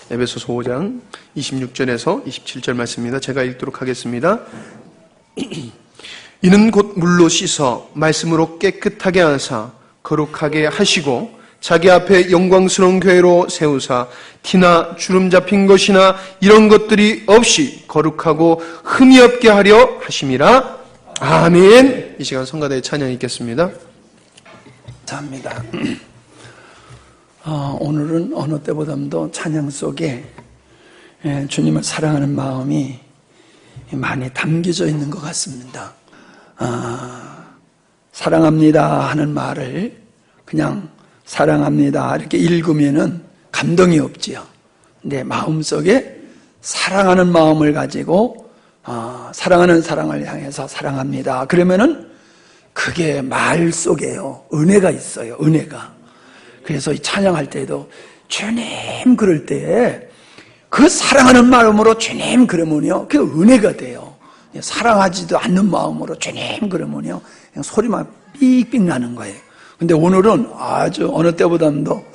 에베소서 5장 26절에서 27절 말씀입니다. 제가 읽도록 하겠습니다. 이는 곧 물로 씻어 말씀으로 깨끗하게 하사 거룩하게 하시고 자기 앞에 영광스러운 교회로 세우사 티나 주름 잡힌 것이나 이런 것들이 없이 거룩하고 흠이 없게 하려 하심이라. 아멘. 이 시간 성가대의 찬양 읽겠습니다. 감사합니다. 오늘은 어느 때보다도 찬양 속에 주님을 사랑하는 마음이 많이 담겨져 있는 것 같습니다. 사랑합니다 하는 말을 그냥 사랑합니다 이렇게 읽으면은 감동이 없지요. 근데 마음속에 사랑하는 마음을 가지고 사랑하는 사랑을 향해서 사랑합니다 그러면은 그게 말 속에요 은혜가 있어요. 은혜가. 그래서 이 찬양할 때에도 주님 그럴 때에 그 사랑하는 마음으로 주님 그러면요 그 은혜가 돼요. 사랑하지도 않는 마음으로 주님 그러면요 그냥 소리만 삑삑 나는 거예요. 근데 오늘은 아주 어느 때보다도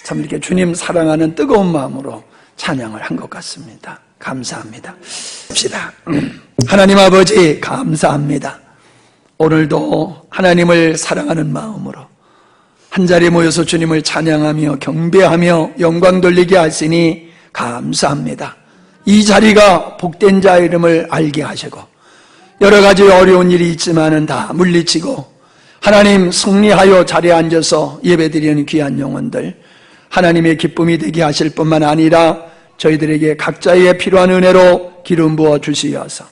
참 이렇게 주님 사랑하는 뜨거운 마음으로 찬양을 한 것 같습니다. 감사합니다. 합시다. 하나님 아버지 감사합니다. 오늘도 하나님을 사랑하는 마음으로 한자리에 모여서 주님을 찬양하며 경배하며 영광 돌리게 하시니 감사합니다. 이 자리가 복된 자의 이름을 알게 하시고 여러 가지 어려운 일이 있지만은 다 물리치고 하나님 승리하여 자리에 앉아서 예배드리는 귀한 영혼들 하나님의 기쁨이 되게 하실 뿐만 아니라 저희들에게 각자의 필요한 은혜로 기름 부어 주시어서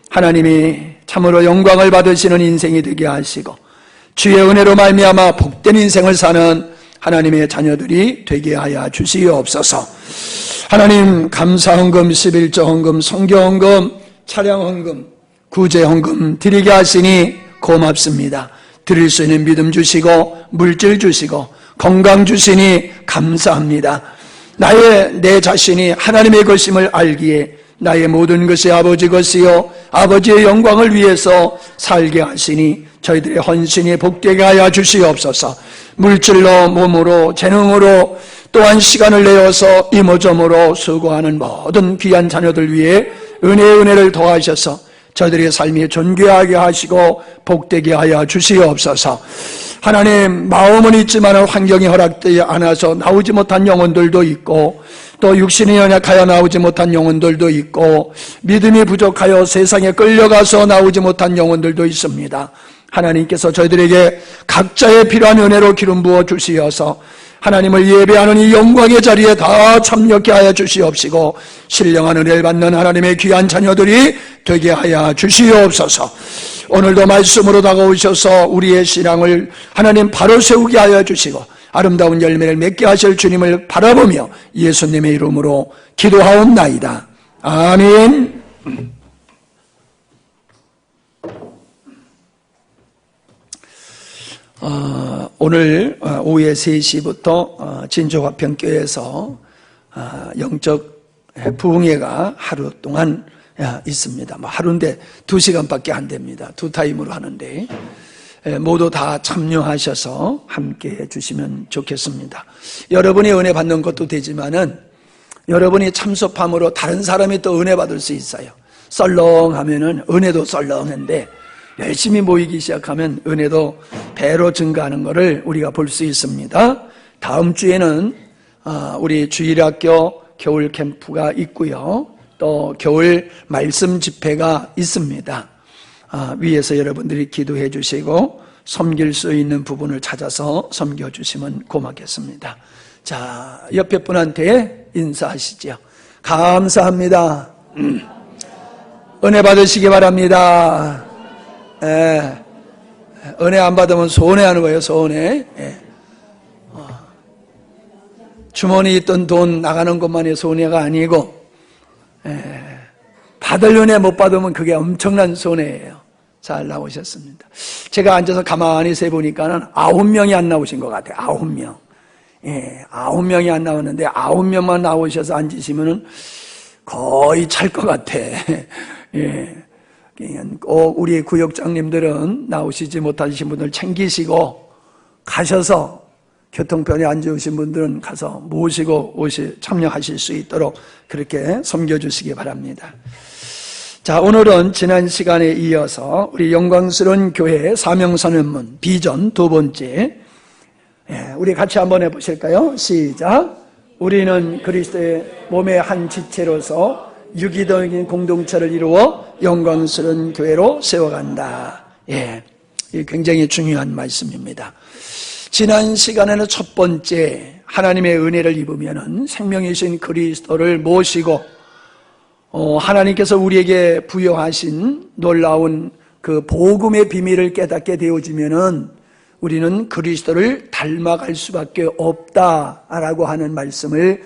하나님이 참으로 영광을 받으시는 인생이 되게 하시고 주의 은혜로 말미암아 복된 인생을 사는 하나님의 자녀들이 되게 하여 주시옵소서. 하나님 감사헌금, 11조 헌금, 성교헌금, 차량헌금, 구제헌금 드리게 하시니 고맙습니다. 드릴 수 있는 믿음 주시고 물질 주시고 건강 주시니 감사합니다. 내 자신이 하나님의 것임을 알기에 나의 모든 것이 아버지 것이요 아버지의 영광을 위해서 살게 하시니 저희들의 헌신이 복되게 하여 주시옵소서. 물질로 몸으로 재능으로 또한 시간을 내어서 이모저모로 수고하는 모든 귀한 자녀들 위해 은혜를 더하셔서 저희들의 삶이 존귀하게 하시고 복되게 하여 주시옵소서. 하나님 마음은 있지만 환경이 허락되지 않아서 나오지 못한 영혼들도 있고 또 육신이 연약하여 나오지 못한 영혼들도 있고 믿음이 부족하여 세상에 끌려가서 나오지 못한 영혼들도 있습니다. 하나님께서 저희들에게 각자의 필요한 은혜로 기름 부어 주시어서 하나님을 예배하는 이 영광의 자리에 다 참여케 하여 주시옵시고 신령한 은혜를 받는 하나님의 귀한 자녀들이 되게 하여 주시옵소서. 오늘도 말씀으로 다가오셔서 우리의 신앙을 하나님 바로 세우게 하여 주시고 아름다운 열매를 맺게 하실 주님을 바라보며 예수님의 이름으로 기도하옵나이다. 아멘. 오늘 오후에 3시부터 진주화평교회에서 영적 부흥회가 하루 동안 있습니다. 하루인데 2시간밖에 안 됩니다. 2타임으로 하는데 모두 다 참여하셔서 함께 해주시면 좋겠습니다. 여러분이 은혜 받는 것도 되지만은 여러분이 참석함으로 다른 사람이 또 은혜 받을 수 있어요. 썰렁하면은 은혜도 썰렁한데 열심히 모이기 시작하면 은혜도 배로 증가하는 것을 우리가 볼 수 있습니다. 다음 주에는 우리 주일학교 겨울 캠프가 있고요. 또 겨울 말씀 집회가 있습니다. 위에서 여러분들이 기도해 주시고 섬길 수 있는 부분을 찾아서 섬겨주시면 고맙겠습니다. 자, 옆에 분한테 인사하시죠. 감사합니다. 은혜 받으시기 바랍니다. 은혜 안 받으면 손해하는 거예요. 손해. 주머니에 있던 돈 나가는 것만이 손해가 아니고 받을 은혜 못 받으면 그게 엄청난 손해예요. 잘 나오셨습니다. 제가 앉아서 가만히 세보니까는 9명이 안 나오신 것 같아요. 9명. 9명이 안 나오는데 9명만 나오셔서 앉으시면은 거의 찰 것 같아. 꼭 우리 구역장님들은 나오시지 못하신 분들 챙기시고 가셔서 교통편에 안 좋으신 분들은 가서 모시고 참여하실 수 있도록 그렇게 섬겨주시기 바랍니다. 자, 오늘은 지난 시간에 이어서 우리 영광스러운 교회 사명선언문 비전 두 번째, 우리 같이 한번 해보실까요? 시작. 우리는 그리스도의 몸의 한 지체로서 유기적인 공동체를 이루어 영광스러운 교회로 세워간다. 이 굉장히 중요한 말씀입니다. 지난 시간에는 첫 번째 하나님의 은혜를 입으면은 생명이신 그리스도를 모시고 하나님께서 우리에게 부여하신 놀라운 그 복음의 비밀을 깨닫게 되어지면은 우리는 그리스도를 닮아갈 수밖에 없다라고 하는 말씀을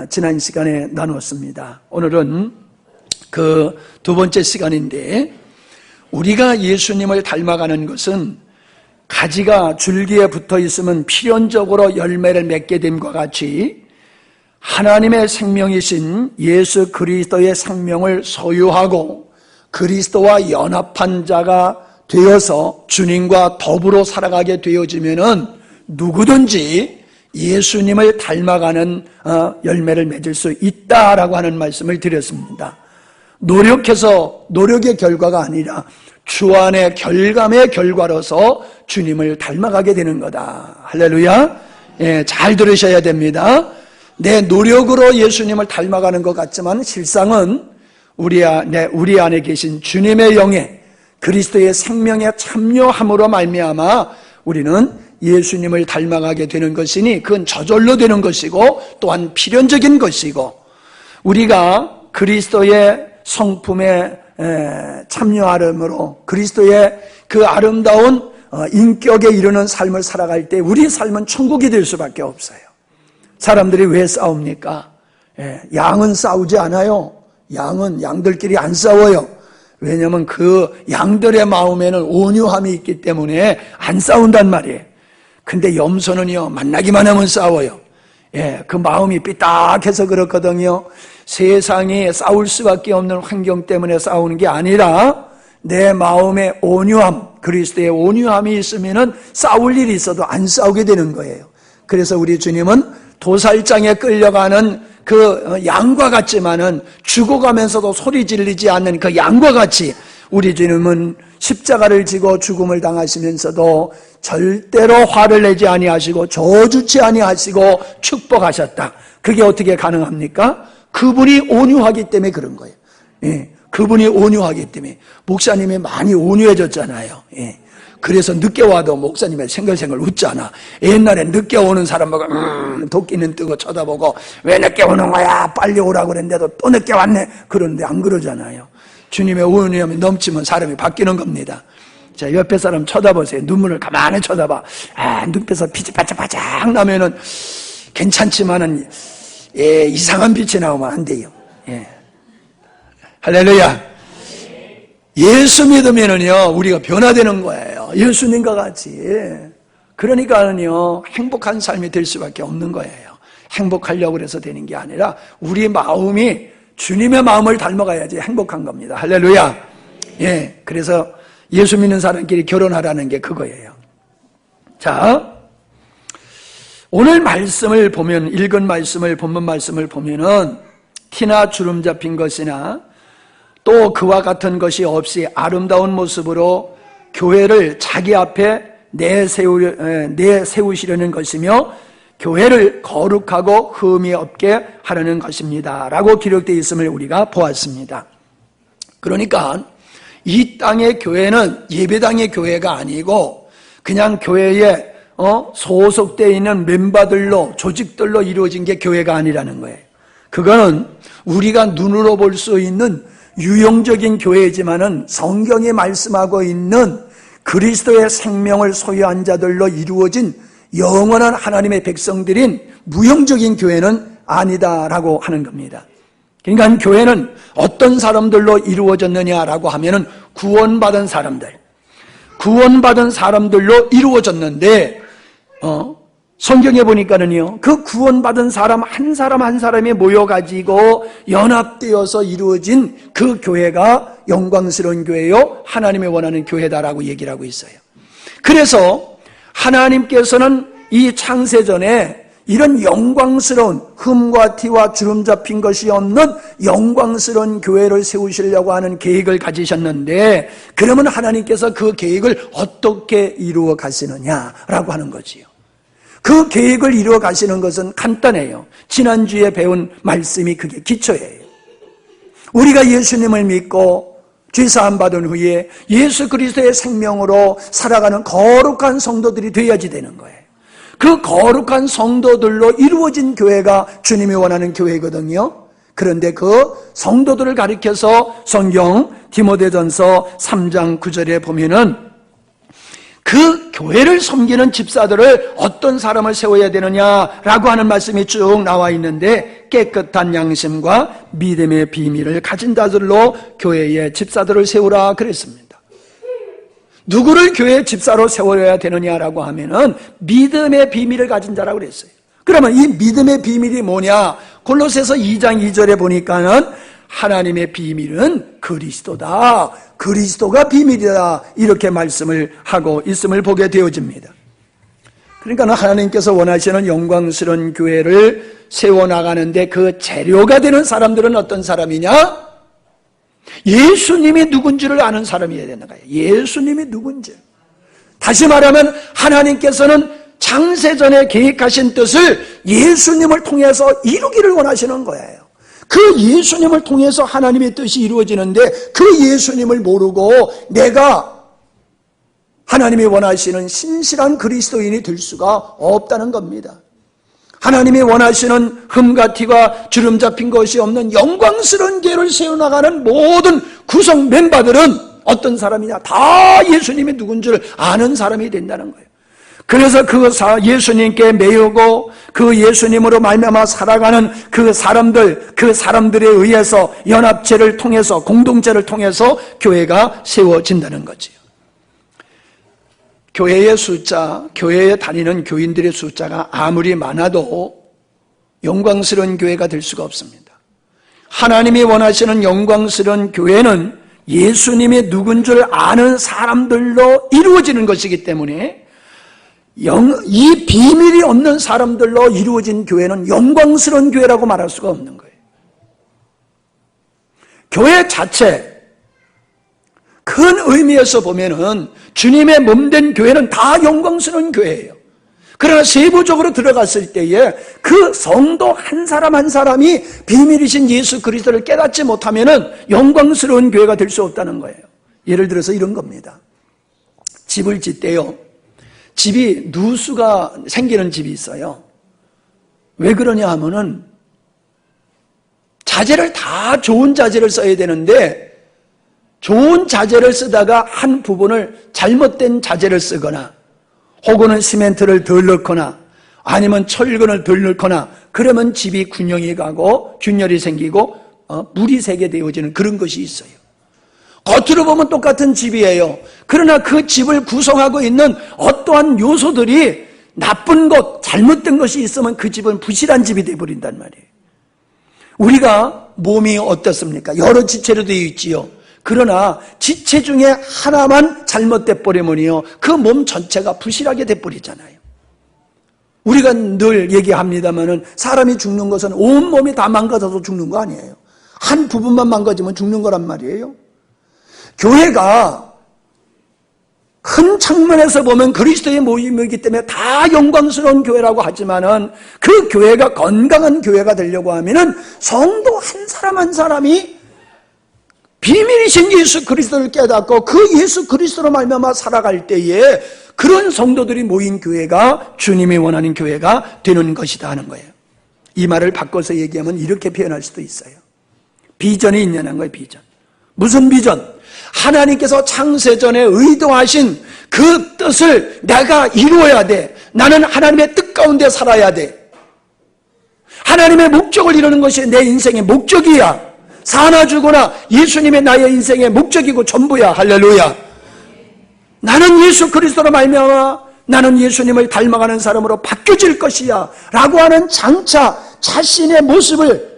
지난 시간에 나눴습니다. 오늘은 그 두 번째 시간인데, 우리가 예수님을 닮아가는 것은 가지가 줄기에 붙어 있으면 필연적으로 열매를 맺게 됨과 같이 하나님의 생명이신 예수 그리스도의 생명을 소유하고 그리스도와 연합한 자가 되어서 주님과 더불어 살아가게 되어지면은 누구든지 예수님을 닮아가는 열매를 맺을 수 있다라고 하는 말씀을 드렸습니다. 노력의 결과가 아니라 주 안의 결감의 결과로서 주님을 닮아가게 되는 거다. 할렐루야. 잘 들으셔야 됩니다. 내 노력으로 예수님을 닮아가는 것 같지만 실상은 우리 안에 계신 주님의 영에 그리스도의 생명에 참여함으로 말미암아 우리는 예수님을 닮아가게 되는 것이니 그건 저절로 되는 것이고 또한 필연적인 것이고, 우리가 그리스도의 성품에 참여하므로 그리스도의 그 아름다운 인격에 이르는 삶을 살아갈 때 우리 삶은 천국이 될 수밖에 없어요. 사람들이 왜 싸웁니까? 양은 싸우지 않아요. 양들끼리 안 싸워요. 왜냐하면 그 양들의 마음에는 온유함이 있기 때문에 안 싸운단 말이에요. 근데 염소는요, 만나기만 하면 싸워요. 그 마음이 삐딱해서 그렇거든요. 세상이 싸울 수밖에 없는 환경 때문에 싸우는 게 아니라 내 마음의 온유함, 그리스도의 온유함이 있으면은 싸울 일이 있어도 안 싸우게 되는 거예요. 그래서 우리 주님은 도살장에 끌려가는 그 양과 같지만은 죽어가면서도 소리 지르지 않는 그 양과 같이 우리 주님은 십자가를 지고 죽음을 당하시면서도 절대로 화를 내지 아니하시고 저주치 아니하시고 축복하셨다. 그게 어떻게 가능합니까? 그분이 온유하기 때문에 그런 거예요. 그분이 온유하기 때문에. 목사님이 많이 온유해졌잖아요. 그래서 늦게 와도 목사님의 생글생글 웃잖아. 옛날에 늦게 오는 사람하고 도끼는 뜨고 쳐다보고 왜 늦게 오는 거야? 빨리 오라고 그랬는데도 또 늦게 왔네. 그런데 안 그러잖아요. 주님의 온유함이 넘치면 사람이 바뀌는 겁니다. 자, 옆에 사람 쳐다보세요. 눈물을 가만히 쳐다봐. 눈빛에서 빛이 바짝바짝 나면은 괜찮지만은 이상한 빛이 나오면 안 돼요. 할렐루야. 예수 믿으면은요, 우리가 변화되는 거예요. 예수님과 같이. 그러니까는요, 행복한 삶이 될 수밖에 없는 거예요. 행복하려고 해서 되는 게 아니라 우리 마음이 주님의 마음을 닮아가야지 행복한 겁니다. 할렐루야. 그래서 예수 믿는 사람끼리 결혼하라는 게 그거예요. 자, 오늘 말씀을 보면, 읽은 말씀을, 본문 말씀을 보면은 티나 주름 잡힌 것이나 또 그와 같은 것이 없이 아름다운 모습으로 교회를 자기 앞에 내세우시려는 것이며 교회를 거룩하고 흠이 없게 하려는 것입니다 라고 기록되어 있음을 우리가 보았습니다. 그러니까 이 땅의 교회는 예배당의 교회가 아니고 그냥 교회에 소속되어 있는 멤버들로, 조직들로 이루어진 게 교회가 아니라는 거예요. 그거는 우리가 눈으로 볼 수 있는 유형적인 교회이지만은 성경이 말씀하고 있는 그리스도의 생명을 소유한 자들로 이루어진 영원한 하나님의 백성들인 무형적인 교회는 아니다라고 하는 겁니다. 그러니까 교회는 어떤 사람들로 이루어졌느냐라고 하면은 구원받은 사람들로 이루어졌는데, 성경에 보니까는요, 그 구원받은 사람 한 사람이 모여가지고 연합되어서 이루어진 그 교회가 영광스러운 교회요, 하나님이 원하는 교회다라고 얘기를 하고 있어요. 그래서 하나님께서는 이 창세전에 이런 영광스러운 흠과 티와 주름 잡힌 것이 없는 영광스러운 교회를 세우시려고 하는 계획을 가지셨는데, 그러면 하나님께서 그 계획을 어떻게 이루어 가시느냐라고 하는 거지요. 그 계획을 이루어 가시는 것은 간단해요. 지난주에 배운 말씀이 그게 기초예요. 우리가 예수님을 믿고 죄사함 받은 후에 예수 그리스도의 생명으로 살아가는 거룩한 성도들이 되어야지 되는 거예요. 그 거룩한 성도들로 이루어진 교회가 주님이 원하는 교회거든요. 그런데 그 성도들을 가리켜서 성경 디모데전서 3장 9절에 보면은 그 교회를 섬기는 집사들을 어떤 사람을 세워야 되느냐라고 하는 말씀이 쭉 나와 있는데, 깨끗한 양심과 믿음의 비밀을 가진 자들로 교회의 집사들을 세우라 그랬습니다. 누구를 교회의 집사로 세워야 되느냐라고 하면은 믿음의 비밀을 가진 자라고 그랬어요. 그러면 이 믿음의 비밀이 뭐냐? 골로새서 2장 2절에 보니까는 하나님의 비밀은 그리스도다. 그리스도가 비밀이다. 이렇게 말씀을 하고 있음을 보게 되어집니다. 그러니까 하나님께서 원하시는 영광스러운 교회를 세워나가는데 그 재료가 되는 사람들은 어떤 사람이냐? 예수님이 누군지를 아는 사람이어야 되는 거예요. 예수님이 누군지. 다시 말하면 하나님께서는 창세전에 계획하신 뜻을 예수님을 통해서 이루기를 원하시는 거예요. 그 예수님을 통해서 하나님의 뜻이 이루어지는데, 그 예수님을 모르고 내가 하나님이 원하시는 신실한 그리스도인이 될 수가 없다는 겁니다. 하나님이 원하시는 흠과 티와 주름 잡힌 것이 없는 영광스러운 교회를 세워나가는 모든 구성 멤버들은 어떤 사람이냐? 다 예수님이 누군지를 아는 사람이 된다는 거예요. 그래서 그 예수님께 매우고 그 예수님으로 말미암아 살아가는 그 사람들에 의해서 연합체를 통해서, 공동체를 통해서 교회가 세워진다는 거지요. 교회의 숫자, 교회에 다니는 교인들의 숫자가 아무리 많아도 영광스러운 교회가 될 수가 없습니다. 하나님이 원하시는 영광스러운 교회는 예수님이 누군 줄 아는 사람들로 이루어지는 것이기 때문에, 이 비밀이 없는 사람들로 이루어진 교회는 영광스러운 교회라고 말할 수가 없는 거예요. 교회 자체, 큰 의미에서 보면은 주님의 몸된 교회는 다 영광스러운 교회예요. 그러나 세부적으로 들어갔을 때에 그 성도 한 사람 한 사람이 비밀이신 예수 그리스도를 깨닫지 못하면은 영광스러운 교회가 될 수 없다는 거예요. 예를 들어서 이런 겁니다. 집을 짓대요. 집이 누수가 생기는 집이 있어요. 왜 그러냐 하면은 자재를 다 좋은 자재를 써야 되는데, 좋은 자재를 쓰다가 한 부분을 잘못된 자재를 쓰거나, 혹은 시멘트를 덜 넣거나, 아니면 철근을 덜 넣거나, 그러면 집이 균형이 가고 균열이 생기고 물이 새게 되어지는 그런 것이 있어요. 겉으로 보면 똑같은 집이에요. 그러나 그 집을 구성하고 있는 어떠한 요소들이 나쁜 것, 잘못된 것이 있으면 그 집은 부실한 집이 되어버린단 말이에요. 우리가 몸이 어떻습니까? 여러 지체로 되어 있지요. 그러나 지체 중에 하나만 잘못돼 버리면요, 그 몸 전체가 부실하게 돼 버리잖아요. 우리가 늘 얘기합니다마는 사람이 죽는 것은 온 몸이 다 망가져서 죽는 거 아니에요. 한 부분만 망가지면 죽는 거란 말이에요. 교회가 큰 창문에서 보면 그리스도의 모임이기 때문에 다 영광스러운 교회라고 하지만은, 그 교회가 건강한 교회가 되려고 하면은 성도 한 사람 한 사람이 비밀이신 예수 그리스도를 깨닫고 그 예수 그리스도로 말미암아 살아갈 때에 그런 성도들이 모인 교회가 주님이 원하는 교회가 되는 것이다 하는 거예요. 이 말을 바꿔서 얘기하면 이렇게 표현할 수도 있어요. 비전이 있냐는 거예요. 비전. 무슨 비전? 하나님께서 창세전에 의도하신 그 뜻을 내가 이루어야 돼. 나는 하나님의 뜻 가운데 살아야 돼. 하나님의 목적을 이루는 것이 내 인생의 목적이야. 사나 죽거나 예수님의 나의 인생의 목적이고 전부야. 할렐루야. 나는 예수 그리스도로 말미암아 나는 예수님을 닮아가는 사람으로 바뀌어질 것이야 라고 하는 장차 자신의 모습을,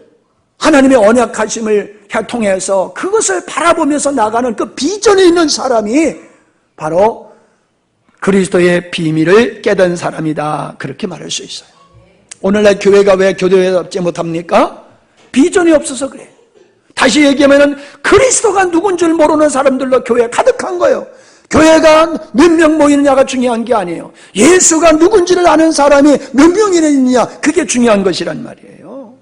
하나님의 언약하심을 통해서 그것을 바라보면서 나가는 그 비전에 있는 사람이 바로 그리스도의 비밀을 깨달은 사람이다. 그렇게 말할 수 있어요. 오늘날 교회가 왜 교회답지 못합니까? 비전이 없어서 그래요. 다시 얘기하면 그리스도가 누군 줄 모르는 사람들로 교회가 가득한 거예요. 교회가 몇 명 모이느냐가 중요한 게 아니에요. 예수가 누군지를 아는 사람이 몇 명이나 있느냐, 그게 중요한 것이란 말이에요.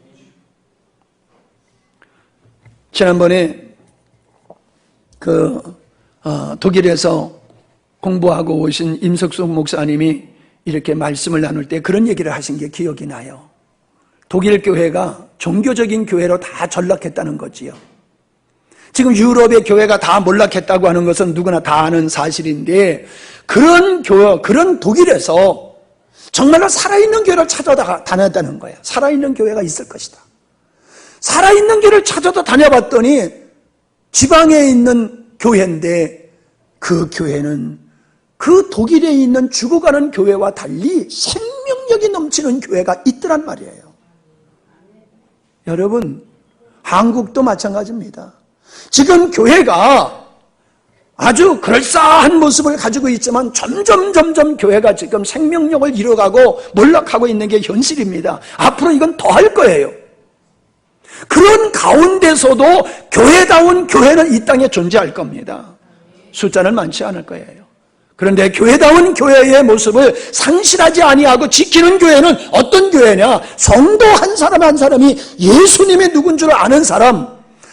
지난번에 독일에서 공부하고 오신 임석수 목사님이 이렇게 말씀을 나눌 때 그런 얘기를 하신 게 기억이 나요. 독일 교회가 종교적인 교회로 다 전락했다는 거지요. 지금 유럽의 교회가 다 몰락했다고 하는 것은 누구나 다 아는 사실인데, 그런 독일에서 정말로 살아있는 교회를 찾아다녔다는 거예요. 살아있는 교회가 있을 것이다. 살아있는 교회를 찾아다 다녀봤더니 지방에 있는 교회인데, 그 교회는 그 독일에 있는 죽어가는 교회와 달리 생명력이 넘치는 교회가 있더란 말이에요. 여러분, 한국도 마찬가지입니다. 지금 교회가 아주 그럴싸한 모습을 가지고 있지만 점점 교회가 지금 생명력을 잃어가고 몰락하고 있는 게 현실입니다. 앞으로 이건 더 할 거예요. 그런 가운데서도 교회다운 교회는 이 땅에 존재할 겁니다. 숫자는 많지 않을 거예요. 그런데 교회다운 교회의 모습을 상실하지 아니하고 지키는 교회는 어떤 교회냐? 성도 한 사람 한 사람이 예수님이 누군 줄 아는 사람,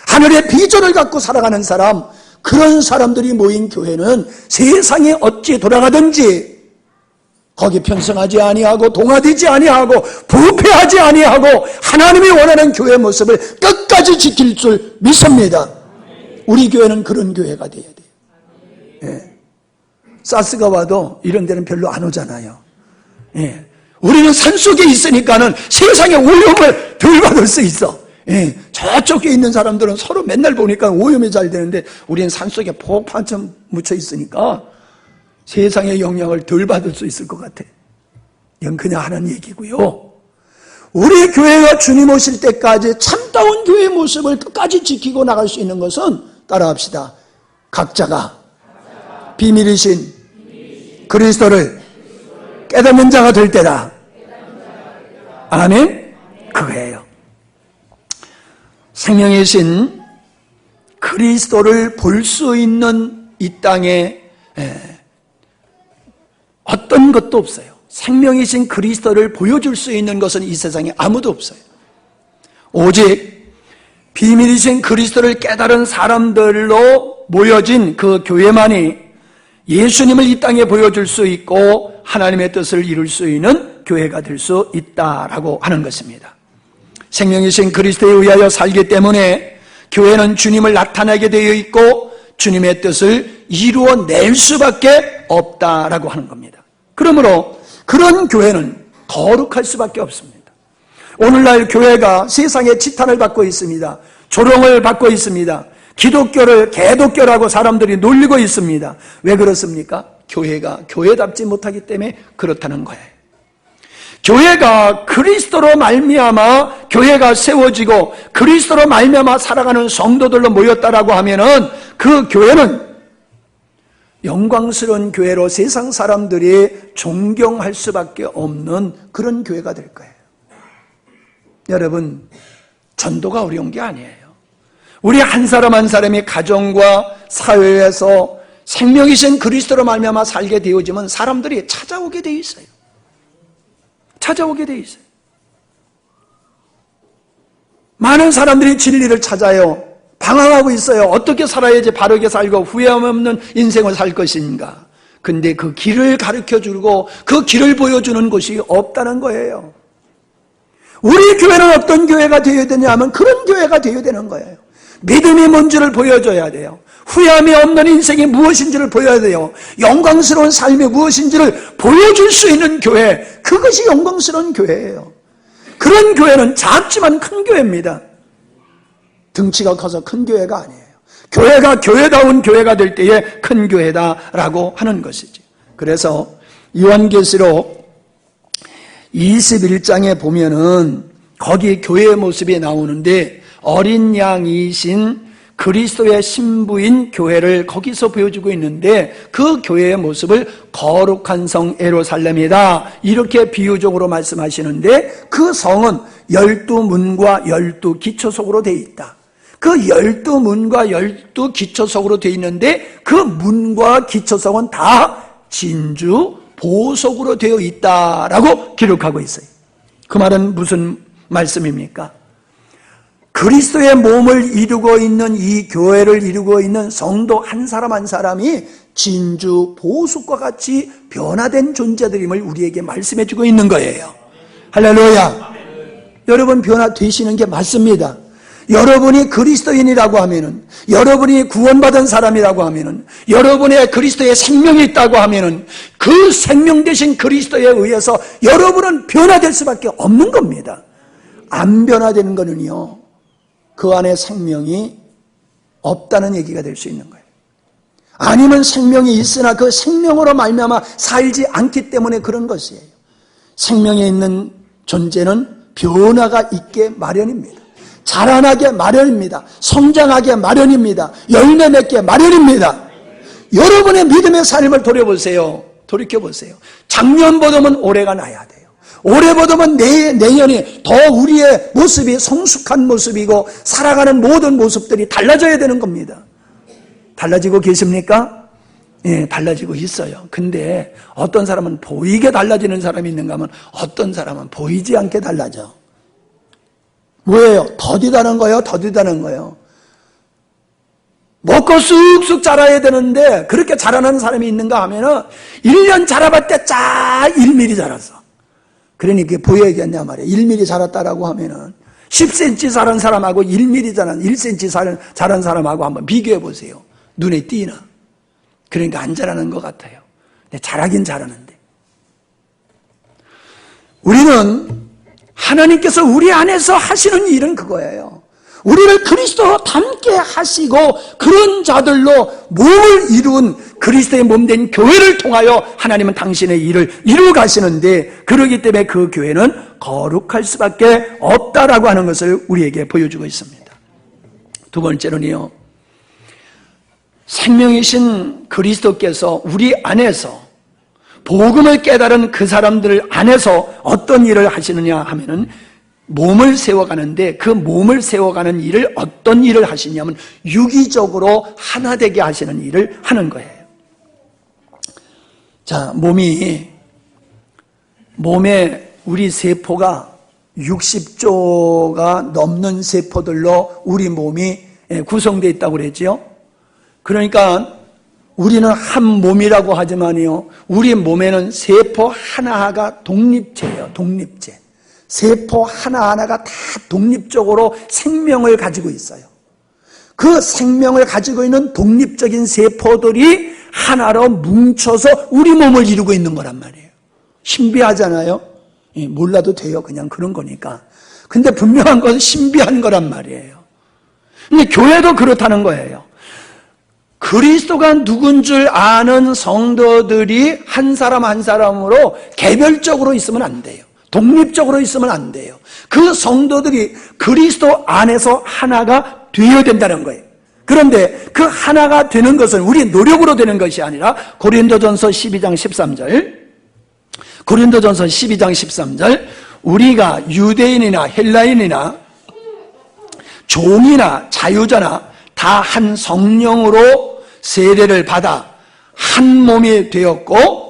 하늘의 비전을 갖고 살아가는 사람, 그런 사람들이 모인 교회는 세상에 어찌 돌아가든지 거기 편승하지 아니하고 동화되지 아니하고 부패하지 아니하고 하나님이 원하는 교회의 모습을 끝까지 지킬 줄 믿습니다. 우리 교회는 그런 교회가 돼야 돼요. 예. 사스가 와도 이런 데는 별로 안 오잖아요. 예. 우리는 산속에 있으니까는 세상의 오염을 덜 받을 수 있어. 예. 저쪽에 있는 사람들은 서로 맨날 보니까 오염이 잘 되는데 우리는 산속에 폭판처럼 묻혀 있으니까 세상의 영향을 덜 받을 수 있을 것 같아. 이건 그냥 하는 얘기고요. 우리 교회가 주님 오실 때까지 참다운 교회의 모습을 끝까지 지키고 나갈 수 있는 것은, 따라합시다, 각자가 비밀이신 그리스도를 깨닫는 자가 될 때다. 아멘? 그거예요. 생명이신 그리스도를 볼 수 있는 이 땅에 어떤 것도 없어요. 생명이신 그리스도를 보여줄 수 있는 것은 이 세상에 아무도 없어요. 오직 비밀이신 그리스도를 깨달은 사람들로 모여진 그 교회만이 예수님을 이 땅에 보여줄 수 있고 하나님의 뜻을 이룰 수 있는 교회가 될 수 있다라고 하는 것입니다. 생명이신 그리스도에 의하여 살기 때문에 교회는 주님을 나타내게 되어 있고 주님의 뜻을 이루어낼 수밖에 없다라고 하는 겁니다. 그러므로 그런 교회는 거룩할 수밖에 없습니다. 오늘날 교회가 세상에 지탄을 받고 있습니다. 조롱을 받고 있습니다. 기독교를 개독교라고 사람들이 놀리고 있습니다. 왜 그렇습니까? 교회가 교회답지 못하기 때문에 그렇다는 거예요. 교회가 그리스도로 말미암아 교회가 세워지고 그리스도로 말미암아 살아가는 성도들로 모였다라고 하면은 그 교회는 영광스러운 교회로 세상 사람들이 존경할 수밖에 없는 그런 교회가 될 거예요. 여러분, 전도가 어려운 게 아니에요. 우리 한 사람 한 사람이 가정과 사회에서 생명이신 그리스도로 말미암아 살게 되어지면 사람들이 찾아오게 돼 있어요. 찾아오게 돼 있어요. 많은 사람들이 진리를 찾아요. 방황하고 있어요. 어떻게 살아야지 바르게 살고 후회함 없는 인생을 살 것인가. 근데 그 길을 가르쳐주고 그 길을 보여주는 곳이 없다는 거예요. 우리 교회는 어떤 교회가 되어야 되냐 하면 그런 교회가 되어야 되는 거예요. 믿음이 뭔지를 보여줘야 돼요. 후회함이 없는 인생이 무엇인지를 보여야 돼요. 영광스러운 삶이 무엇인지를 보여줄 수 있는 교회, 그것이 영광스러운 교회예요. 그런 교회는 작지만 큰 교회입니다. 등치가 커서 큰 교회가 아니에요. 교회가 교회다운 교회가 될 때에 큰 교회다라고 하는 것이죠. 그래서 요한계시록 21장에 보면은 거기 교회의 모습이 나오는데 어린 양이신 그리스도의 신부인 교회를 거기서 보여주고 있는데 그 교회의 모습을 거룩한 성 예루살렘이다 이렇게 비유적으로 말씀하시는데 그 성은 12문과 12기초석으로 되어 있다. 그 12문과 12기초석으로 되어 있는데 그 문과 기초석은 다 진주 보석으로 되어 있다라고 기록하고 있어요. 그 말은 무슨 말씀입니까? 그리스도의 몸을 이루고 있는 이 교회를 이루고 있는 성도 한 사람 한 사람이 진주 보석과 같이 변화된 존재들임을 우리에게 말씀해 주고 있는 거예요. 할렐루야. 여러분 변화되시는 게 맞습니다. 여러분이 그리스도인이라고 하면은, 여러분이 구원받은 사람이라고 하면은, 여러분의 그리스도의 생명이 있다고 하면은 그 생명 되신 그리스도에 의해서 여러분은 변화될 수밖에 없는 겁니다. 안 변화되는 거는요, 그 안에 생명이 없다는 얘기가 될 수 있는 거예요. 아니면 생명이 있으나 그 생명으로 말미암아 살지 않기 때문에 그런 것이에요. 생명에 있는 존재는 변화가 있게 마련입니다. 자라나게 마련입니다. 성장하게 마련입니다. 열매 맺게 마련입니다. 여러분의 믿음의 삶을 돌이켜보세요. 작년보다는 올해가 나야 돼요. 올해보다는 내년이 더 우리의 모습이 성숙한 모습이고 살아가는 모든 모습들이 달라져야 되는 겁니다. 달라지고 계십니까? 예, 달라지고 있어요. 근데 어떤 사람은 보이게 달라지는 사람이 있는가 하면 어떤 사람은 보이지 않게 달라져. 뭐예요? 더디다는 거예요. 먹고 쑥쑥 자라야 되는데 그렇게 자라는 사람이 있는가 하면은 1년 자라봤자 1mm 자랐어. 그러니 그게 보여야겠냐 말이에요. 1mm 자랐다라고 하면은 10cm 자란 사람하고 1mm 자란 1cm 자란 사람하고 한번 비교해 보세요. 눈에 띄나? 그러니까 안 자라는 것 같아요. 근데 자라긴 자라는데. 우리는 하나님께서 우리 안에서 하시는 일은 그거예요. 우리를 그리스도로 닮게 하시고 그런 자들로 몸을 이룬 그리스도의 몸된 교회를 통하여 하나님은 당신의 일을 이루어 가시는데 그러기 때문에 그 교회는 거룩할 수밖에 없다라고 하는 것을 우리에게 보여주고 있습니다. 두 번째로는요, 생명이신 그리스도께서 우리 안에서 복음을 깨달은 그 사람들 안에서 어떤 일을 하시느냐 하면은 몸을 세워가는데 그 몸을 세워가는 일을 어떤 일을 하시냐면 유기적으로 하나 되게 하시는 일을 하는 거예요. 자, 몸에 우리 세포가 60조가 넘는 세포들로 우리 몸이 구성되어 있다고 그랬죠. 그러니까 우리는 한 몸이라고 하지만요, 우리 몸에는 세포 하나하나가 독립체예요. 독립체. 세포 하나하나가 다 독립적으로 생명을 가지고 있어요. 그 생명을 가지고 있는 독립적인 세포들이 하나로 뭉쳐서 우리 몸을 이루고 있는 거란 말이에요. 신비하잖아요. 몰라도 돼요. 그냥 그런 거니까. 근데 분명한 건 신비한 거란 말이에요. 근데 교회도 그렇다는 거예요. 그리스도가 누군 줄 아는 성도들이 한 사람 한 사람으로 개별적으로 있으면 안 돼요. 독립적으로 있으면 안 돼요. 그 성도들이 그리스도 안에서 하나가 되어야 된다는 거예요. 그런데 그 하나가 되는 것은 우리 노력으로 되는 것이 아니라 고린도전서 12장 13절 우리가 유대인이나 헬라인이나 종이나 자유자나 다 한 성령으로 세례를 받아 한 몸이 되었고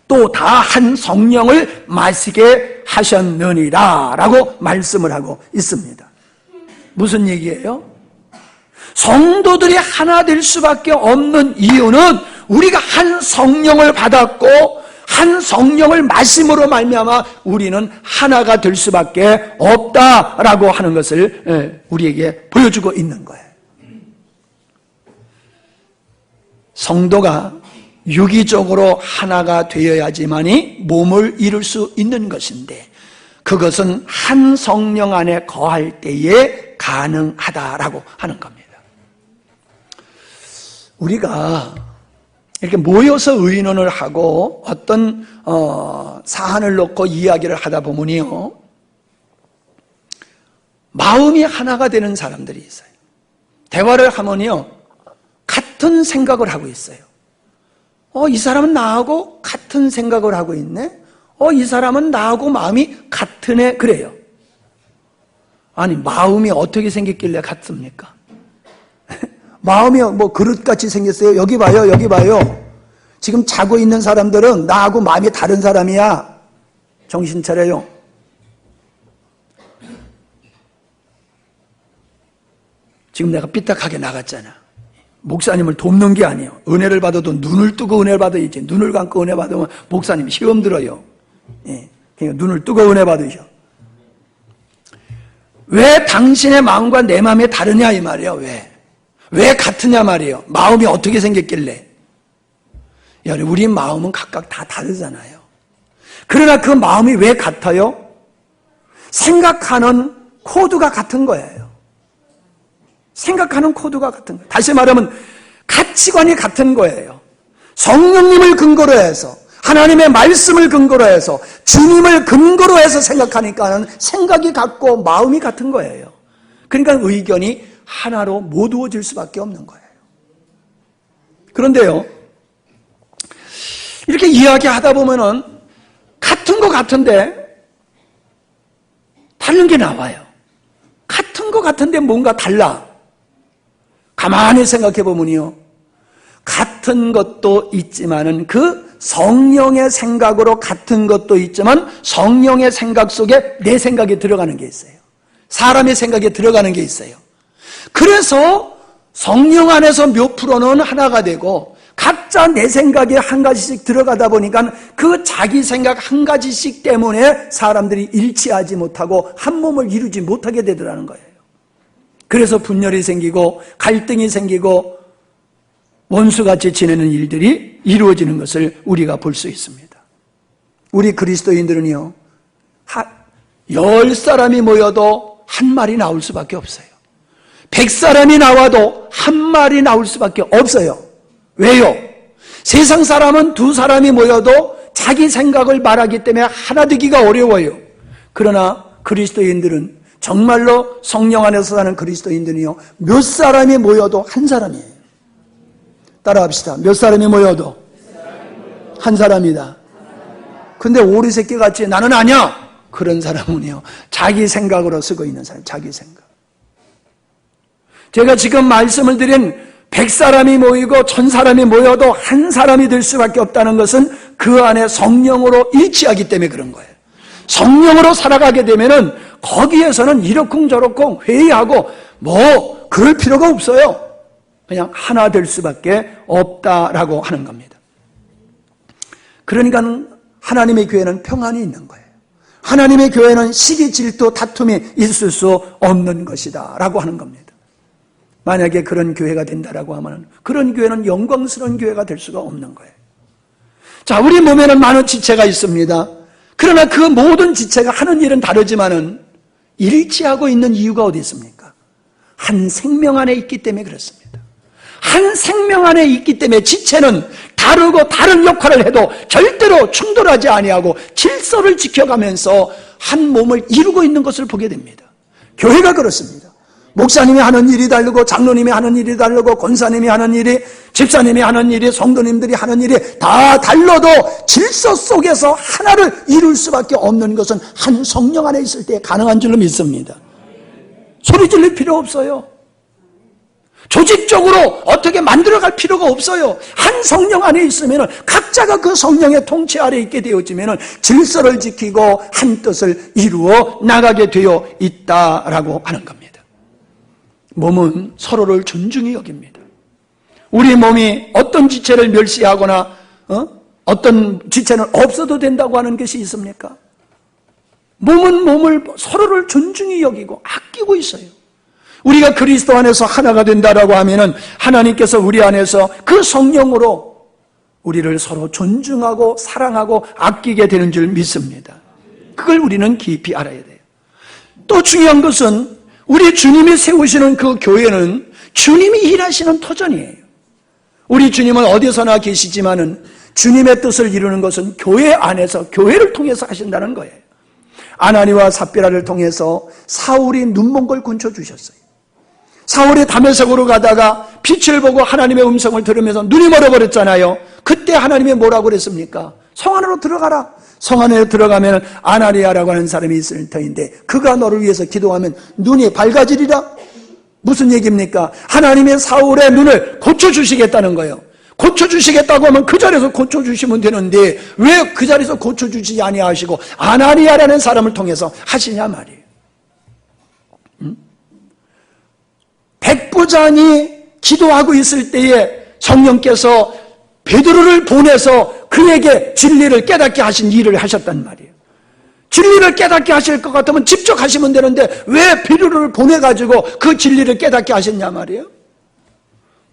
또 다 한 성령을 마시게 하셨느니라 라고 말씀을 하고 있습니다. 무슨 얘기예요? 성도들이 하나 될 수밖에 없는 이유는 우리가 한 성령을 받았고 한 성령을 마심으로 말미암아 우리는 하나가 될 수밖에 없다라고 하는 것을 우리에게 보여주고 있는 거예요. 성도가 유기적으로 하나가 되어야지만이 몸을 이룰 수 있는 것인데 그것은 한 성령 안에 거할 때에 가능하다라고 하는 겁니다. 우리가 이렇게 모여서 의논을 하고 어떤 사안을 놓고 이야기를 하다 보면요, 마음이 하나가 되는 사람들이 있어요. 대화를 하면요, 같은 생각을 하고 있어요. 이 사람은 나하고 같은 생각을 하고 있네? 이 사람은 나하고 마음이 같으네? 그래요. 아니, 마음이 어떻게 생겼길래 같습니까? 마음이 뭐 그릇같이 생겼어요? 여기 봐요, 여기 봐요. 지금 자고 있는 사람들은 나하고 마음이 다른 사람이야. 정신 차려요. 지금 내가 삐딱하게 나갔잖아. 목사님을 돕는 게 아니에요. 은혜를 받아도 눈을 뜨고 은혜를 받아야지. 눈을 감고 은혜 받으면 목사님 시험 들어요. 예. 그러니까 눈을 뜨고 은혜 받으셔. 왜 당신의 마음과 내 마음이 다르냐 이 말이에요. 왜 같으냐 말이에요. 마음이 어떻게 생겼길래. 여러분, 우리 마음은 각각 다 다르잖아요. 그러나 그 마음이 왜 같아요? 생각하는 코드가 같은 거예요. 생각하는 코드가 같은 거예요. 다시 말하면 가치관이 같은 거예요. 성령님을 근거로 해서, 하나님의 말씀을 근거로 해서, 주님을 근거로 해서 생각하니까는 생각이 같고 마음이 같은 거예요. 그러니까 의견이 하나로 모두어질 수밖에 없는 거예요. 그런데요, 이렇게 이야기하다 보면은 같은 거 같은데 다른 게 나와요. 같은 거 같은데 뭔가 달라. 가만히 생각해 보면요, 같은 것도 있지만은 그 성령의 생각으로 같은 것도 있지만 성령의 생각 속에 내 생각이 들어가는 게 있어요. 사람의 생각이 들어가는 게 있어요. 그래서 성령 안에서 몇 프로는 하나가 되고 각자 내 생각에 한 가지씩 들어가다 보니까 그 자기 생각 한 가지씩 때문에 사람들이 일치하지 못하고 한 몸을 이루지 못하게 되더라는 거예요. 그래서 분열이 생기고 갈등이 생기고 원수같이 지내는 일들이 이루어지는 것을 우리가 볼 수 있습니다. 우리 그리스도인들은요, 10사람이 모여도 한 말이 나올 수밖에 없어요. 100사람이 나와도 한 말이 나올 수밖에 없어요. 왜요? 세상 사람은 2사람이 모여도 자기 생각을 말하기 때문에 하나 되기가 어려워요. 그러나 그리스도인들은 정말로 성령 안에서 사는 그리스도인들이요, 몇 사람이 모여도 한 사람이에요. 따라합시다. 몇 사람이 모여도 한 사람이다. 근데 오리 새끼 같이 나는 아니야, 그런 사람은요, 자기 생각으로 쓰고 있는 사람, 자기 생각. 제가 지금 말씀을 드린 100사람이 모이고 1000사람이 모여도 한 사람이 될 수밖에 없다는 것은 그 안에 성령으로 일치하기 때문에 그런 거예요. 성령으로 살아가게 되면은 거기에서는 이러쿵저러쿵 회의하고 뭐 그럴 필요가 없어요. 그냥 하나 될 수밖에 없다라고 하는 겁니다. 그러니까 하나님의 교회는 평안이 있는 거예요. 하나님의 교회는 시기, 질투, 다툼이 있을 수 없는 것이다 라고 하는 겁니다. 만약에 그런 교회가 된다라고 하면 그런 교회는 영광스러운 교회가 될 수가 없는 거예요. 자, 우리 몸에는 많은 지체가 있습니다. 그러나 그 모든 지체가 하는 일은 다르지만은 일치하고 있는 이유가 어디 있습니까? 한 생명 안에 있기 때문에 그렇습니다. 한 생명 안에 있기 때문에 지체는 다르고 다른 역할을 해도 절대로 충돌하지 아니하고 질서를 지켜가면서 한 몸을 이루고 있는 것을 보게 됩니다. 교회가 그렇습니다. 목사님이 하는 일이 다르고 장로님이 하는 일이 다르고 권사님이 하는 일이, 집사님이 하는 일이, 성도님들이 하는 일이 다 달라도 질서 속에서 하나를 이룰 수밖에 없는 것은 한 성령 안에 있을 때 가능한 줄로 믿습니다. 소리 지를 필요 없어요. 조직적으로 어떻게 만들어갈 필요가 없어요. 한 성령 안에 있으면 각자가 그 성령의 통치 아래 있게 되어지면 질서를 지키고 한 뜻을 이루어 나가게 되어 있다라고 하는 겁니다. 몸은 서로를 존중히 여깁니다. 우리 몸이 어떤 지체를 멸시하거나 어떤 지체는 없어도 된다고 하는 것이 있습니까? 몸은 몸을 서로를 존중히 여기고 아끼고 있어요. 우리가 그리스도 안에서 하나가 된다라고 하면은 하나님께서 우리 안에서 그 성령으로 우리를 서로 존중하고 사랑하고 아끼게 되는 줄 믿습니다. 그걸 우리는 깊이 알아야 돼요. 또 중요한 것은 우리 주님이 세우시는 그 교회는 주님이 일하시는 터전이에요. 우리 주님은 어디서나 계시지만은 주님의 뜻을 이루는 것은 교회 안에서, 교회를 통해서 하신다는 거예요. 아나니와 삽비라를 통해서 사울이 눈먼 걸 고쳐주셨어요. 사울이 다메섹으로 가다가 빛을 보고 하나님의 음성을 들으면서 눈이 멀어버렸잖아요. 그때 하나님이 뭐라고 그랬습니까? 성 안으로 들어가라. 성 안에 들어가면 아나니아라고 하는 사람이 있을 터인데 그가 너를 위해서 기도하면 눈이 밝아지리라. 무슨 얘기입니까? 하나님의 사울의 눈을 고쳐주시겠다는 거예요. 고쳐주시겠다고 하면 그 자리에서 고쳐주시면 되는데 왜 그 자리에서 고쳐주시지 아니하시고 아나니아라는 사람을 통해서 하시냐 말이에요. 백부장이 기도하고 있을 때에 성령께서 베드로를 보내서 그에게 진리를 깨닫게 하신 일을 하셨단 말이에요. 진리를 깨닫게 하실 것 같으면 직접 하시면 되는데 왜 베드로를 보내가지고 그 진리를 깨닫게 하셨냐 말이에요.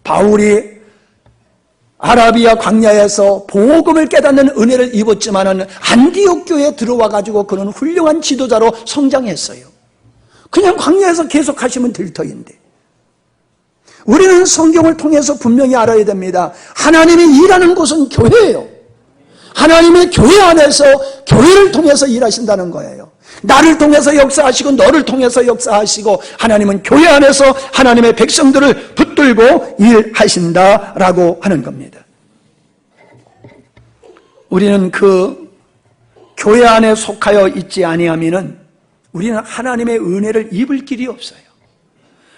바울이 아라비아 광야에서 복음을 깨닫는 은혜를 입었지만은 안디옥 교회에 들어와가지고 그는 훌륭한 지도자로 성장했어요. 그냥 광야에서 계속 하시면 될 터인데 우리는 성경을 통해서 분명히 알아야 됩니다. 하나님이 일하는 곳은 교회예요. 하나님의 교회 안에서 교회를 통해서 일하신다는 거예요. 나를 통해서 역사하시고 너를 통해서 역사하시고 하나님은 교회 안에서 하나님의 백성들을 붙들고 일하신다라고 하는 겁니다. 우리는 그 교회 안에 속하여 있지 아니하면은 우리는 하나님의 은혜를 입을 길이 없어요.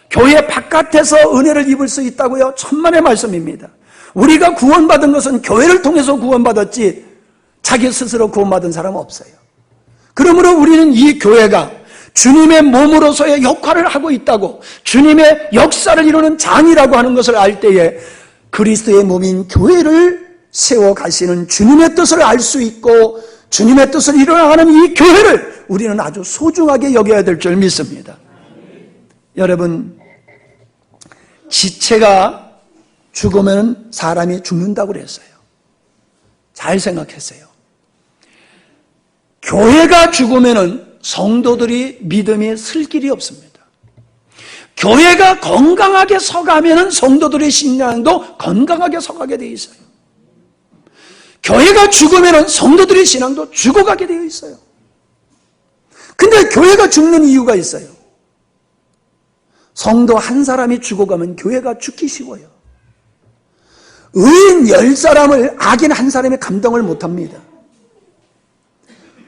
교회 바깥에서 은혜를 입을 수 있다고요? 천만의 말씀입니다. 우리가 구원받은 것은 교회를 통해서 구원받았지 자기 스스로 구원받은 사람은 없어요. 그러므로 우리는 이 교회가 주님의 몸으로서의 역할을 하고 있다고 주님의 역사를 이루는 장이라고 하는 것을 알 때에 그리스도의 몸인 교회를 세워가시는 주님의 뜻을 알 수 있고 주님의 뜻을 이루어가는 이 교회를 우리는 아주 소중하게 여겨야 될 줄 믿습니다. 여러분, 지체가 죽으면 사람이 죽는다고 그랬어요. 잘 생각했어요. 교회가 죽으면 성도들이 믿음이 설 길이 없습니다. 교회가 건강하게 서가면 성도들의 신앙도 건강하게 서가게 되어 있어요. 교회가 죽으면 성도들의 신앙도 죽어가게 되어 있어요. 근데 교회가 죽는 이유가 있어요. 성도 한 사람이 죽어가면 교회가 죽기 쉬워요. 의인 10사람을 악인 한 사람이 감당을 못합니다.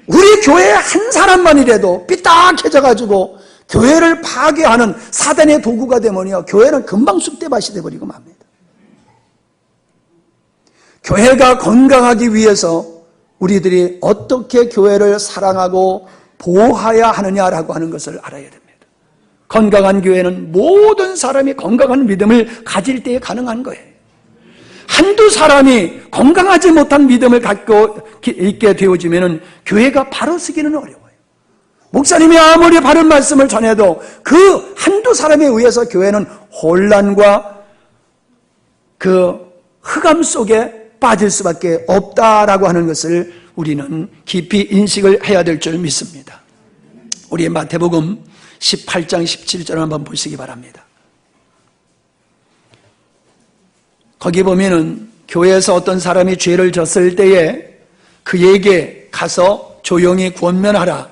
우리 교회 한 사람만이라도 삐딱해져가지고 교회를 파괴하는 사단의 도구가 되면요 교회는 금방 쑥대밭이 되어버리고 맙니다. 교회가 건강하기 위해서 우리들이 어떻게 교회를 사랑하고 보호해야 하느냐라고 하는 것을 알아야 됩니다. 건강한 교회는 모든 사람이 건강한 믿음을 가질 때에 가능한 거예요. 한두 사람이 건강하지 못한 믿음을 갖고 있게 되어지면 교회가 바로 서기는 어려워요. 목사님이 아무리 바른 말씀을 전해도 그 한두 사람에 의해서 교회는 혼란과 그 흑암 속에 빠질 수밖에 없다라고 하는 것을 우리는 깊이 인식을 해야 될 줄 믿습니다. 우리 마태복음 18장 17절을 한번 보시기 바랍니다. 거기 보면은 교회에서 어떤 사람이 죄를 졌을 때에 그에게 가서 조용히 권면하라.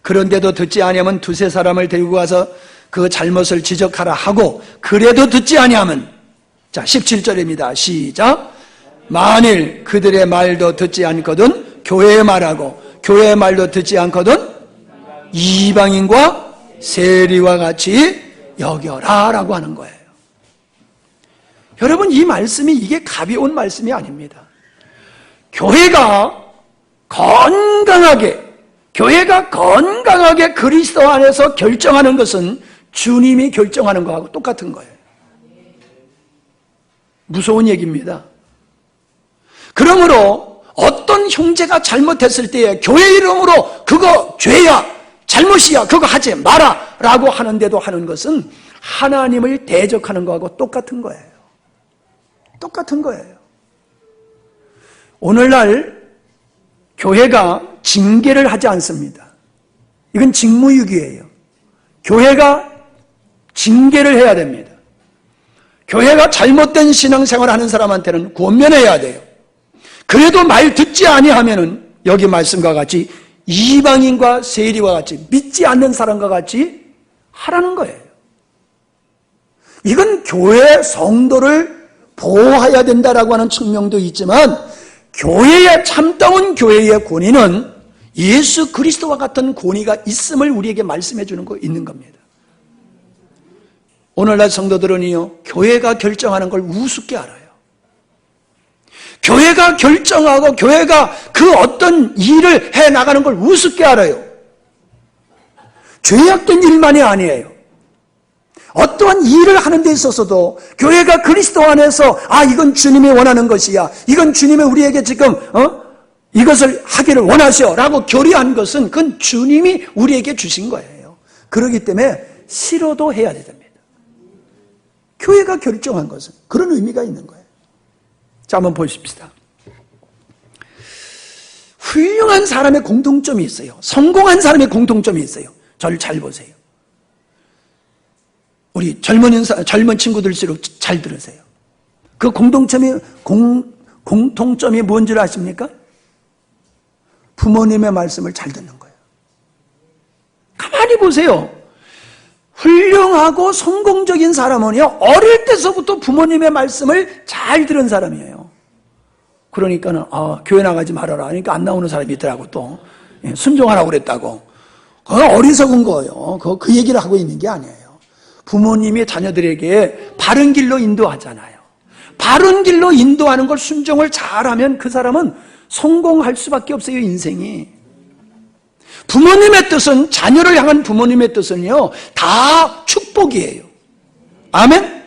그런데도 듣지 아니하면 두세 사람을 데리고 가서 그 잘못을 지적하라 하고 그래도 듣지 아니하면 자 17절입니다. 시작. 만일 그들의 말도 듣지 않거든 교회의 말하고 교회의 말도 듣지 않거든 이방인과 세리와 같이 여겨라 라고 하는 거예요. 여러분 이 말씀이 이게 가벼운 말씀이 아닙니다. 교회가 건강하게 그리스도 안에서 결정하는 것은 주님이 결정하는 것하고 똑같은 거예요. 무서운 얘기입니다. 그러므로 어떤 형제가 잘못했을 때에 교회 이름으로 그거 죄야 잘못이야 그거 하지 마라 라고 하는데도 하는 것은 하나님을 대적하는 것하고 똑같은 거예요. 똑같은 거예요. 오늘날 교회가 징계를 하지 않습니다. 이건 직무유기예요. 교회가 징계를 해야 됩니다. 교회가 잘못된 신앙생활을 하는 사람한테는 권면해야 돼요. 그래도 말 듣지 아니하면은 여기 말씀과 같이 이방인과 세리와 같이 믿지 않는 사람과 같이 하라는 거예요. 이건 교회 성도를 보호해야 된다라고 하는 측면도 있지만 교회의 참다운 교회의 권위는 예수 그리스도와 같은 권위가 있음을 우리에게 말씀해 주는 거 있는 겁니다. 오늘날 성도들은요, 교회가 결정하는 걸 우습게 알아요. 교회가 결정하고 교회가 그 어떤 일을 해 나가는 걸 우습게 알아요. 죄악된 일만이 아니에요. 어떠한 일을 하는 데 있어서도 교회가 그리스도 안에서 이건 주님이 원하는 것이야, 이건 주님이 우리에게 지금 이것을 하기를 원하셔 라고 결의한 것은 그건 주님이 우리에게 주신 거예요. 그렇기 때문에 싫어도 해야 됩니다. 교회가 결정한 것은 그런 의미가 있는 거예요. 자, 한번 보십시다. 훌륭한 사람의 공통점이 있어요. 성공한 사람의 공통점이 있어요. 저를 잘 보세요. 우리 젊은 친구들일수록 잘 들으세요. 그 공통점이 뭔지 아십니까? 부모님의 말씀을 잘 듣는 거예요. 가만히 보세요. 훌륭하고 성공적인 사람은요, 어릴 때서부터 부모님의 말씀을 잘 들은 사람이에요. 그러니까는 교회 나가지 말아라. 그러니까 안 나오는 사람이 있더라고. 또 순종하라고 그랬다고. 그건 어리석은 거예요. 그 얘기를 하고 있는 게 아니에요. 부모님이 자녀들에게 바른 길로 인도하잖아요. 바른 길로 인도하는 걸 순종을 잘하면 그 사람은 성공할 수밖에 없어요, 인생이. 부모님의 뜻은, 자녀를 향한 부모님의 뜻은요, 다 축복이에요. 아멘?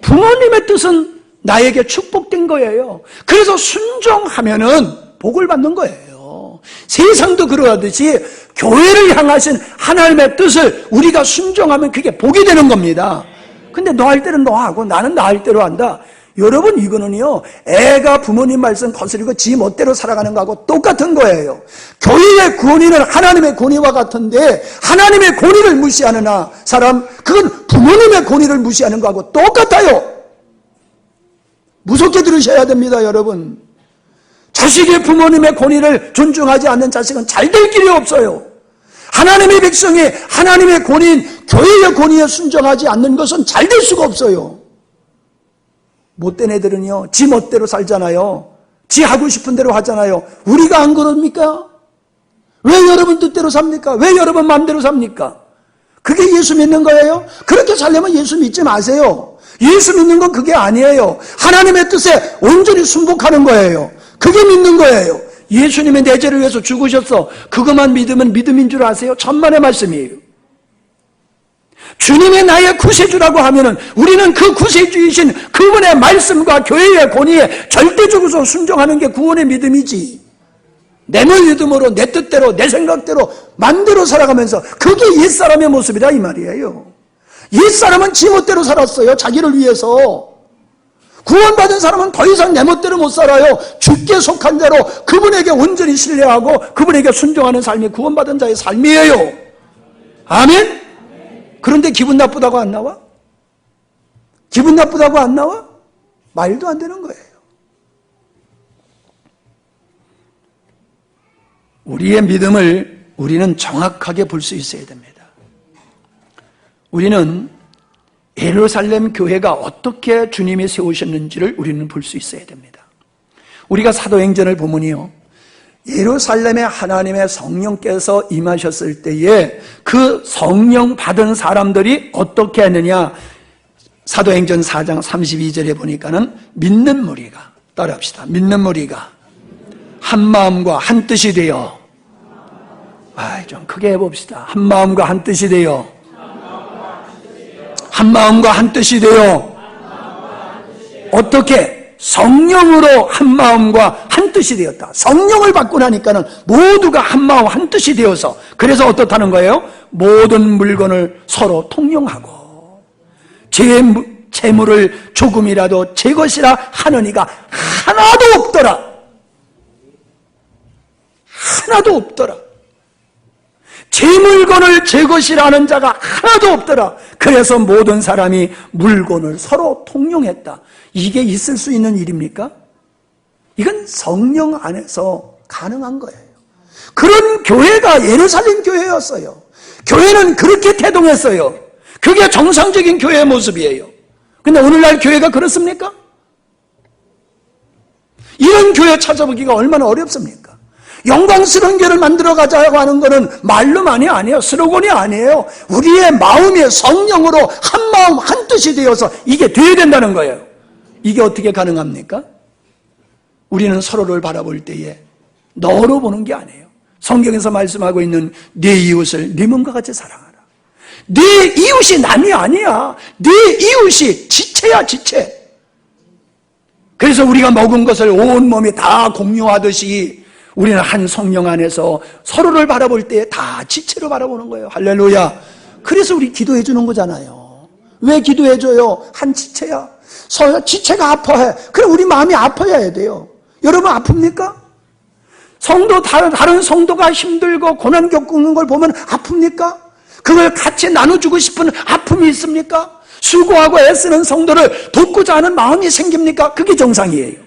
부모님의 뜻은 나에게 축복된 거예요. 그래서 순종하면은 복을 받는 거예요. 세상도 그러하듯이 교회를 향하신 하나님의 뜻을 우리가 순종하면 그게 복이 되는 겁니다. 근데 너 할 때는 너 하고 나는 나 할 대로 한다. 여러분, 이거는요, 애가 부모님 말씀 거스리고 지 멋대로 살아가는 거하고 똑같은 거예요. 교회의 권위는 하나님의 권위와 같은데 하나님의 권위를 무시하는 사람, 그건 부모님의 권위를 무시하는 거하고 똑같아요. 무섭게 들으셔야 됩니다, 여러분. 자식이 부모님의 권위를 존중하지 않는 자식은 잘 될 길이 없어요. 하나님의 백성이 하나님의 권위인 교회의 권위에 순종하지 않는 것은 잘 될 수가 없어요. 못된 애들은요, 지 멋대로 살잖아요. 지 하고 싶은 대로 하잖아요. 우리가 안 그럽니까? 왜 여러분 뜻대로 삽니까? 왜 여러분 마음대로 삽니까? 그게 예수 믿는 거예요? 그렇게 살려면 예수 믿지 마세요. 예수 믿는 건 그게 아니에요. 하나님의 뜻에 온전히 순복하는 거예요. 그게 믿는 거예요. 예수님의 내 죄를 위해서 죽으셨어. 그것만 믿으면 믿음인 줄 아세요? 천만의 말씀이에요. 주님이 나의 구세주라고 하면은 우리는 그 구세주이신 그분의 말씀과 교회의 권위에 절대적으로 순종하는 게 구원의 믿음이지. 내 믿음으로, 내 뜻대로, 내 생각대로 맘대로 살아가면서 그게 옛사람의 모습이다 이 말이에요. 옛사람은 지 멋대로 살았어요. 자기를 위해서. 구원받은 사람은 더 이상 내 멋대로 못 살아요. 주께 속한 대로 그분에게 온전히 신뢰하고 그분에게 순종하는 삶이 구원받은 자의 삶이에요. 아멘? 그런데 기분 나쁘다고 안 나와? 기분 나쁘다고 안 나와? 말도 안 되는 거예요. 우리의 믿음을 우리는 정확하게 볼 수 있어야 됩니다. 우리는 예루살렘 교회가 어떻게 주님이 세우셨는지를 우리는 볼 수 있어야 됩니다. 우리가 사도행전을 보면요, 예루살렘에 하나님의 성령께서 임하셨을 때에 그 성령 받은 사람들이 어떻게 했느냐, 사도행전 4장 32절에 보니까는 믿는 무리가, 따라합시다. 믿는 무리가 한 마음과 한 뜻이 되어, 좀 크게 해봅시다. 한 마음과 한 뜻이 되어, 한 마음과 한 뜻이 되어, 어떻게? 성령으로 한 마음과 한 뜻이 되었다. 성령을 받고 나니까는 모두가 한 마음 한 뜻이 되어서, 그래서 어떻다는 거예요? 모든 물건을 서로 통용하고 재물을 조금이라도 제 것이라 하는 이가 하나도 없더라. 하나도 없더라. 제 물건을 제 것이라는 자가 하나도 없더라. 그래서 모든 사람이 물건을 서로 통용했다. 이게 있을 수 있는 일입니까? 이건 성령 안에서 가능한 거예요. 그런 교회가 예루살렘 교회였어요. 교회는 그렇게 태동했어요. 그게 정상적인 교회의 모습이에요. 근데 오늘날 교회가 그렇습니까? 이런 교회 찾아보기가 얼마나 어렵습니까? 영광스러운 교회를 만들어 가자고 하는 것은 말로만이 아니에요. 슬로건이 아니에요. 우리의 마음이 성령으로 한 마음 한 뜻이 되어서 이게 돼야 된다는 거예요. 이게 어떻게 가능합니까? 우리는 서로를 바라볼 때에 너로 보는 게 아니에요. 성경에서 말씀하고 있는 네 이웃을 네 몸과 같이 사랑하라. 네 이웃이 남이 아니야. 네 이웃이 지체야, 지체. 그래서 우리가 먹은 것을 온 몸이 다 공유하듯이 우리는 한 성령 안에서 서로를 바라볼 때 다 지체로 바라보는 거예요. 할렐루야. 그래서 우리 기도해 주는 거잖아요. 왜 기도해 줘요? 한 지체야. 지체가 아파해. 그럼 우리 마음이 아파야 돼요. 여러분 아픕니까? 성도, 다른 성도가 힘들고 고난 겪는 걸 보면 아픕니까? 그걸 같이 나눠주고 싶은 아픔이 있습니까? 수고하고 애쓰는 성도를 돕고자 하는 마음이 생깁니까? 그게 정상이에요.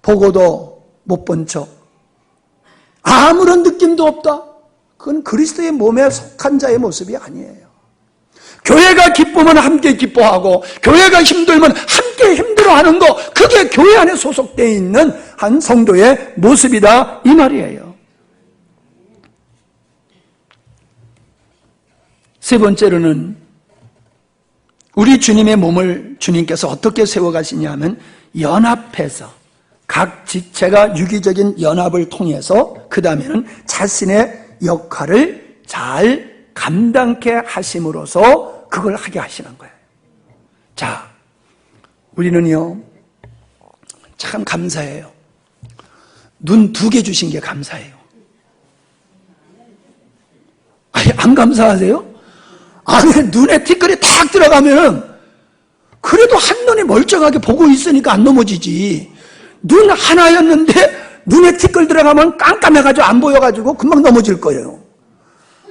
보고도 못 본 척, 아무런 느낌도 없다. 그건 그리스도의 몸에 속한 자의 모습이 아니에요. 교회가 기쁘면 함께 기뻐하고 교회가 힘들면 함께 힘들어하는 거, 그게 교회 안에 소속되어 있는 한 성도의 모습이다 이 말이에요. 세 번째로는 우리 주님의 몸을 주님께서 어떻게 세워가시냐 하면 연합해서 각 지체가 유기적인 연합을 통해서 그 다음에는 자신의 역할을 잘 감당케 하심으로써 그걸 하게 하시는 거예요. 자, 우리는요 참 감사해요. 눈 2개 주신 게 감사해요. 아니, 안 감사하세요? 아니, 눈에 티끌이 탁 들어가면은 그래도 한눈이 멀쩡하게 보고 있으니까 안 넘어지지. 눈 하나였는데 눈에 티끌 들어가면 깜깜해가지고 안 보여가지고 금방 넘어질 거예요.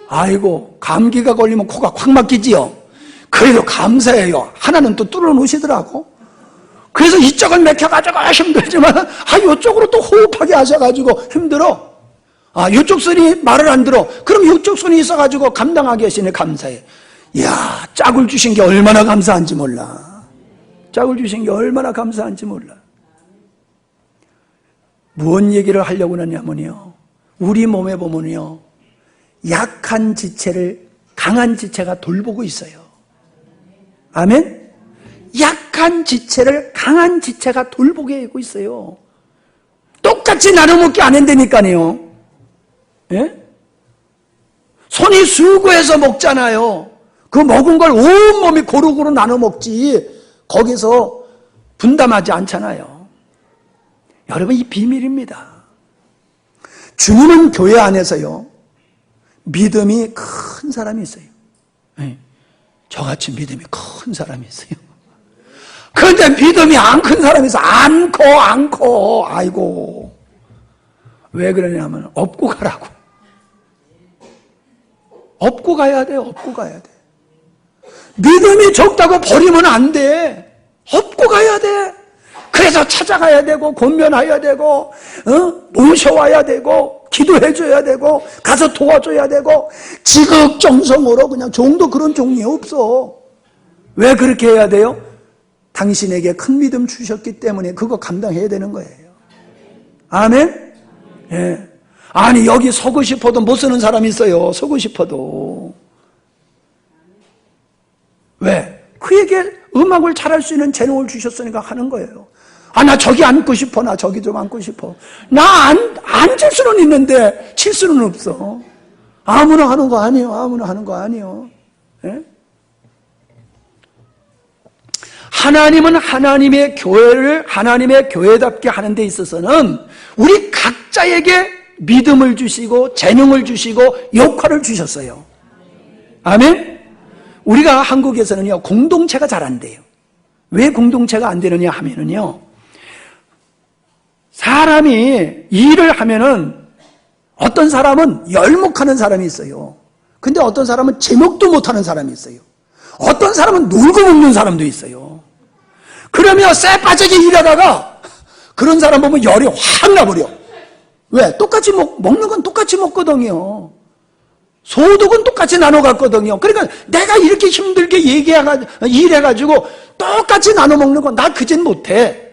아이고, 감기가 걸리면 코가 콱 막히지요. 그래도 감사해요. 하나는 또 뚫어 놓으시더라고. 그래서 이쪽을 맥혀가지고 힘들지만 이쪽으로 또 호흡하게 하셔가지고 힘들어. 이쪽 손이 말을 안 들어. 그럼 이쪽 손이 있어가지고 감당하게 하시네. 감사해. 이야, 짝을 주신 게 얼마나 감사한지 몰라. 짝을 주신 게 얼마나 감사한지 몰라. 무슨 얘기를 하려고 하냐면요, 우리 몸에 보면요 약한 지체를 강한 지체가 돌보고 있어요. 아멘? 약한 지체를 강한 지체가 돌보게 하고 있어요. 똑같이 나눠 먹기 안 한다니까요. 예? 손이 수고해서 먹잖아요. 그 먹은 걸 온몸이 고루고루 나눠 먹지 거기서 분담하지 않잖아요. 여러분, 이 비밀입니다. 주님은 교회 안에서요 믿음이 큰 사람이 있어요. 네. 저같이 믿음이 큰 사람이 있어요. 그런데 믿음이 안 큰 사람이 있어. 않고 아이고, 왜 그러냐면 업고 가라고. 업고 가야 돼. 업고 가야 돼. 믿음이 적다고 버리면 안 돼. 업고 가야 돼. 그래서 찾아가야 되고 권면해야 되고 모셔와야 되고 기도해줘야 되고 가서 도와줘야 되고 지극정성으로. 그냥 종도 그런 종이 없어. 왜 그렇게 해야 돼요? 당신에게 큰 믿음 주셨기 때문에 그거 감당해야 되는 거예요. 아멘? 예. 아니, 여기 서고 싶어도 못 서는 사람이 있어요. 서고 싶어도. 왜? 그에게 음악을 잘할 수 있는 재능을 주셨으니까 하는 거예요. 나 저기 앉고 싶어. 나 저기 좀 앉고 싶어. 나 앉을 수는 있는데 칠 수는 없어. 아무나 하는 거 아니에요. 아무나 하는 거 아니에요. 예? 하나님은 하나님의 교회를 하나님의 교회답게 하는 데 있어서는 우리 각자에게 믿음을 주시고 재능을 주시고 역할을 주셨어요. 아멘? 우리가 한국에서는요 공동체가 잘 안 돼요. 왜 공동체가 안 되느냐 하면은요, 사람이 일을 하면은 어떤 사람은 열목하는 사람이 있어요. 근데 어떤 사람은 제목도 못하는 사람이 있어요. 어떤 사람은 놀고 먹는 사람도 있어요. 그러면 쎄 빠지게 일하다가 그런 사람 보면 열이 확 나버려. 왜? 똑같이 먹는 건 똑같이 먹거든요. 소득은 똑같이 나눠 갔거든요. 그러니까 내가 이렇게 힘들게 일해가지고 똑같이 나눠 먹는 거 나 그젠 못해.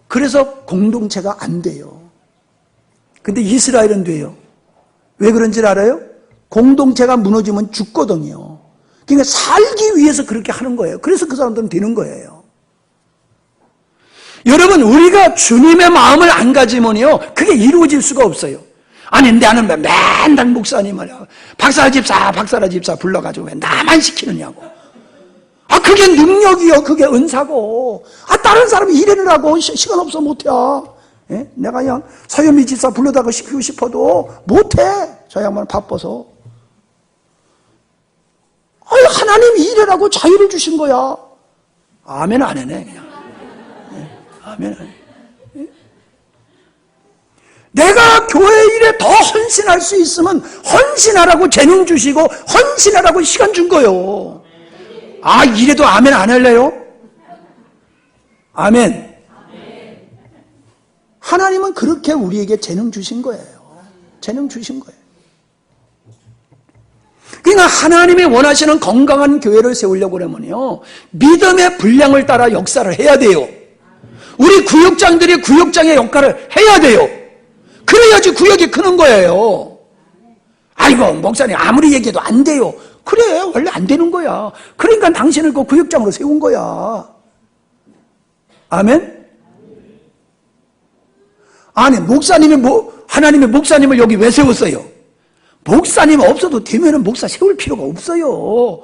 그래서 공동체가 안 돼요. 근데 이스라엘은 돼요. 왜 그런지 알아요? 공동체가 무너지면 죽거든요. 그러니까 살기 위해서 그렇게 하는 거예요. 그래서 그 사람들은 되는 거예요. 여러분, 우리가 주님의 마음을 안 가지면요, 그게 이루어질 수가 없어요. 아니, 나는 맨날 목사님을 박사라 집사 불러가지고 왜 나만 시키느냐고. 아, 그게 능력이요. 그게 은사고. 아, 다른 사람이 일을 하고 시간 없어 못해. 예? 내가 그냥 서현미 집사 불러다가 시키고 싶어도 못해. 저 양반 바빠서. 아니, 하나님이 일을 하고 자유를 주신 거야. 아멘 안 해네, 그냥. 예? 아멘 안 해. 예? 내가 교회 일에 더 헌신할 수 있으면 헌신하라고 재능 주시고 헌신하라고 시간 준 거요. 아, 이래도 아멘 안 할래요? 아멘. 하나님은 그렇게 우리에게 재능 주신 거예요. 재능 주신 거예요. 그러니까 하나님이 원하시는 건강한 교회를 세우려고 그러면요, 믿음의 분량을 따라 역사를 해야 돼요. 우리 구역장들이 구역장의 역할을 해야 돼요. 그래야지 구역이 크는 거예요. 아이고, 목사님 아무리 얘기해도 안 돼요. 그래, 원래 안 되는 거야. 그러니까 당신을 그 구역장으로 세운 거야. 아멘? 아니, 하나님이 목사님을 여기 왜 세웠어요? 목사님 없어도 되면은 목사 세울 필요가 없어요.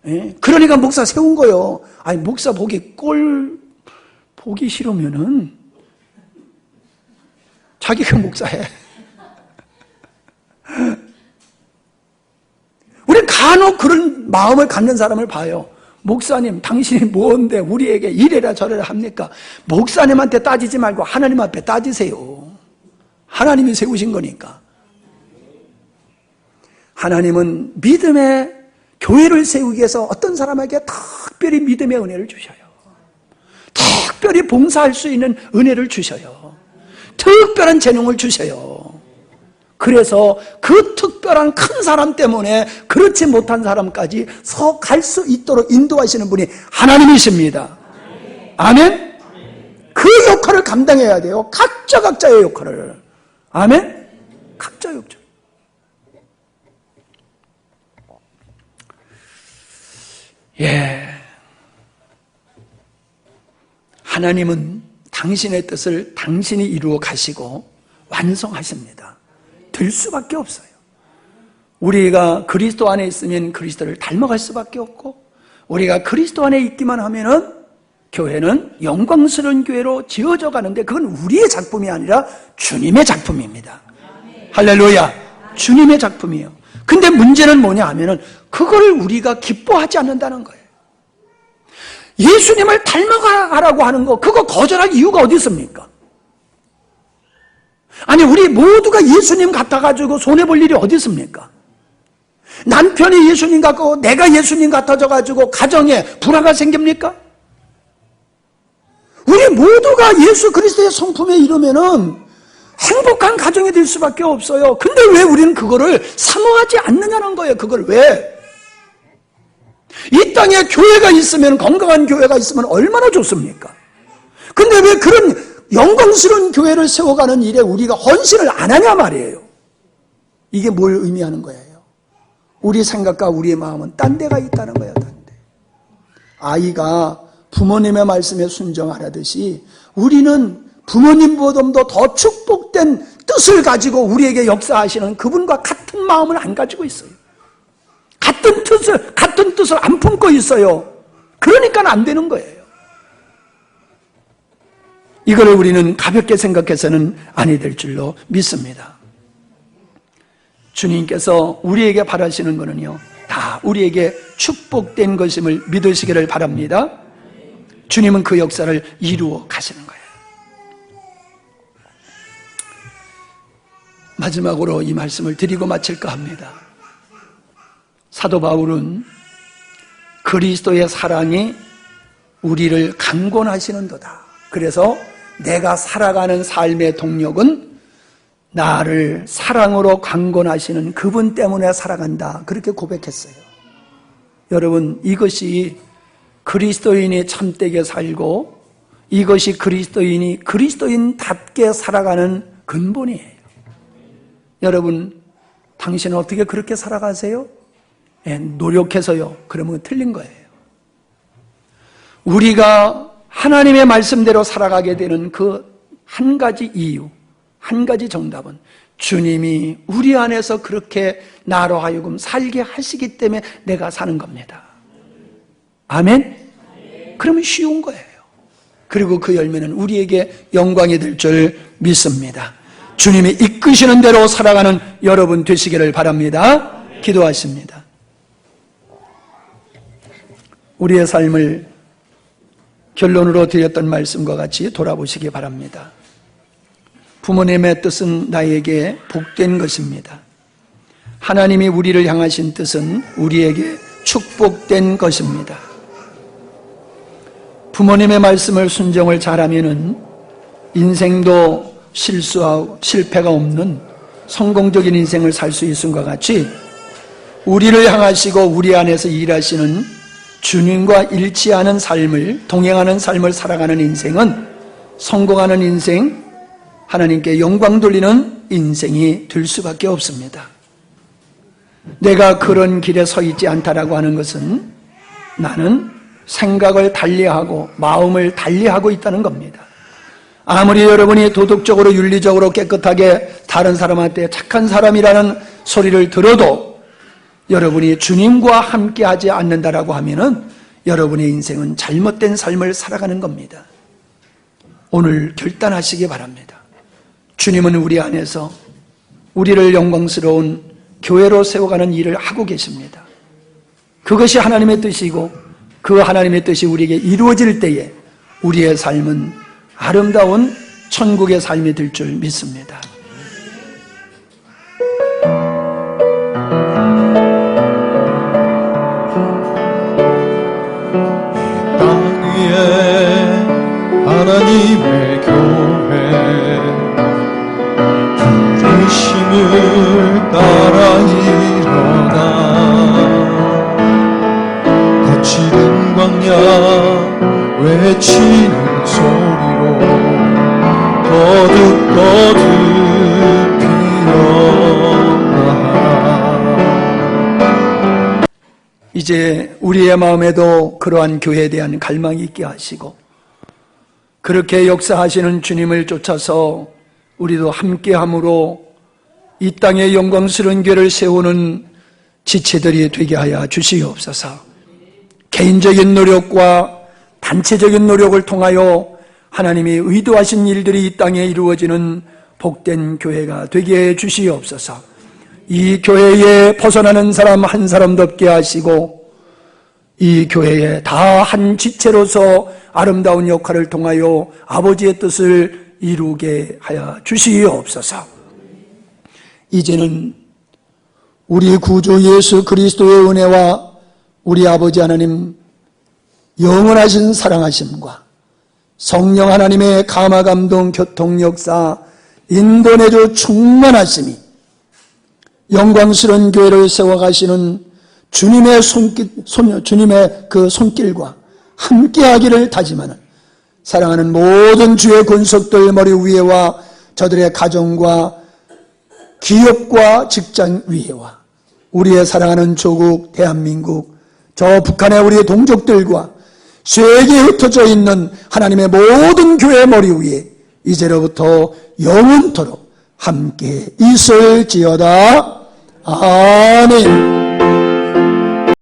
예? 그러니까 목사 세운 거요. 아니, 목사 보기 싫으면은 자기가 목사해. 우리 간혹 그런 마음을 갖는 사람을 봐요. 목사님, 당신이 뭔데 우리에게 이래라 저래라 합니까? 목사님한테 따지지 말고 하나님 앞에 따지세요. 하나님이 세우신 거니까. 하나님은 믿음의 교회를 세우기 위해서 어떤 사람에게 특별히 믿음의 은혜를 주셔요. 특별히 봉사할 수 있는 은혜를 주셔요. 특별한 재능을 주셔요. 그래서 그 특별한 큰 사람 때문에 그렇지 못한 사람까지 갈 수 있도록 인도하시는 분이 하나님이십니다. 아멘? 그 역할을 감당해야 돼요. 각자의 역할을. 아멘? 각자의 역할. 예. 하나님은 당신의 뜻을 당신이 이루어 가시고 완성하십니다. 될 수밖에 없어요. 우리가 그리스도 안에 있으면 그리스도를 닮아갈 수밖에 없고, 우리가 그리스도 안에 있기만 하면은 교회는 영광스러운 교회로 지어져 가는데, 그건 우리의 작품이 아니라 주님의 작품입니다. 할렐루야. 주님의 작품이에요. 근데 문제는 뭐냐 하면은 그걸 우리가 기뻐하지 않는다는 거예요. 예수님을 닮아가라고 하는 거, 그거 거절할 이유가 어디 있습니까? 아니, 우리 모두가 예수님 같아가지고 손해볼 일이 어디 있습니까? 남편이 예수님 같고 내가 예수님 같아져가지고 가정에 불화가 생깁니까? 우리 모두가 예수 그리스도의 성품에 이르면은 행복한 가정이 될 수밖에 없어요. 근데 왜 우리는 그거를 사모하지 않느냐는 거예요. 그걸 왜? 이 땅에 교회가 있으면, 건강한 교회가 있으면 얼마나 좋습니까? 근데 왜 그런 영광스러운 교회를 세워가는 일에 우리가 헌신을 안 하냐 말이에요. 이게 뭘 의미하는 거예요? 우리 생각과 우리의 마음은 딴 데가 있다는 거예요. 딴 데. 아이가 부모님의 말씀에 순종하라듯이 우리는 부모님보다도 더 축복된 뜻을 가지고 우리에게 역사하시는 그분과 같은 마음을 안 가지고 있어요. 같은 뜻을 안 품고 있어요. 그러니까 안 되는 거예요. 이거를 우리는 가볍게 생각해서는 아니 될 줄로 믿습니다. 주님께서 우리에게 바라시는 것은요, 다 우리에게 축복된 것임을 믿으시기를 바랍니다. 주님은 그 역사를 이루어 가시는 거예요. 마지막으로 이 말씀을 드리고 마칠까 합니다. 사도 바울은 그리스도의 사랑이 우리를 강권하시는도다. 그래서 내가 살아가는 삶의 동력은 나를 사랑으로 강권하시는 그분 때문에 살아간다. 그렇게 고백했어요. 여러분, 이것이 그리스도인이 참되게 살고 이것이 그리스도인이 그리스도인답게 살아가는 근본이에요. 여러분, 당신은 어떻게 그렇게 살아가세요? 노력해서요. 그러면 틀린 거예요. 우리가 하나님의 말씀대로 살아가게 되는 그 한 가지 이유, 한 가지 정답은 주님이 우리 안에서 그렇게 나로 하여금 살게 하시기 때문에 내가 사는 겁니다. 아멘? 그러면 쉬운 거예요. 그리고 그 열매는 우리에게 영광이 될 줄 믿습니다. 주님이 이끄시는 대로 살아가는 여러분 되시기를 바랍니다. 기도하십니다. 우리의 삶을 결론으로 드렸던 말씀과 같이 돌아보시기 바랍니다. 부모님의 뜻은 나에게 복된 것입니다. 하나님이 우리를 향하신 뜻은 우리에게 축복된 것입니다. 부모님의 말씀을 순종을 잘하면은 인생도 실수하고 실패가 없는 성공적인 인생을 살 수 있는 것 같이 우리를 향하시고 우리 안에서 일하시는 주님과 일치하는 삶을, 동행하는 삶을 살아가는 인생은 성공하는 인생, 하나님께 영광 돌리는 인생이 될 수밖에 없습니다. 내가 그런 길에 서 있지 않다라고 하는 것은 나는 생각을 달리하고 마음을 달리하고 있다는 겁니다. 아무리 여러분이 도덕적으로 윤리적으로 깨끗하게 다른 사람한테 착한 사람이라는 소리를 들어도 여러분이 주님과 함께 하지 않는다라고 하면은 여러분의 인생은 잘못된 삶을 살아가는 겁니다. 오늘 결단하시기 바랍니다. 주님은 우리 안에서 우리를 영광스러운 교회로 세워가는 일을 하고 계십니다. 그것이 하나님의 뜻이고 그 하나님의 뜻이 우리에게 이루어질 때에 우리의 삶은 아름다운 천국의 삶이 될 줄 믿습니다. 하나님의 교회 부르심을 따라 일어나 거칠은 광야 외치는 소리로 거듭 피어나라. 이제 우리의 마음에도 그러한 교회에 대한 갈망이 있게 하시고 그렇게 역사하시는 주님을 쫓아서 우리도 함께함으로 이 땅에 영광스러운 교회를 세우는 지체들이 되게 하여 주시옵소서. 개인적인 노력과 단체적인 노력을 통하여 하나님이 의도하신 일들이 이 땅에 이루어지는 복된 교회가 되게 해 주시옵소서. 이 교회에 벗어나는 사람 한 사람도 없게 하시고 이 교회에 다 한 지체로서 아름다운 역할을 통하여 아버지의 뜻을 이루게 하여 주시옵소서. 이제는 우리 구주 예수 그리스도의 은혜와 우리 아버지 하나님 영원하신 사랑하심과 성령 하나님의 감화 감동 교통 역사 인도내주 충만하심이 영광스러운 교회를 세워가시는 주님의 주님의 그 손길과 함께하기를 다짐하는 사랑하는 모든 주의 권속들 머리 위에와 저들의 가정과 기업과 직장 위에와 우리의 사랑하는 조국 대한민국 저 북한의 우리의 동족들과 세계에 흩어져 있는 하나님의 모든 교회 머리 위에 이제로부터 영원토록 함께 있을지어다. 아멘.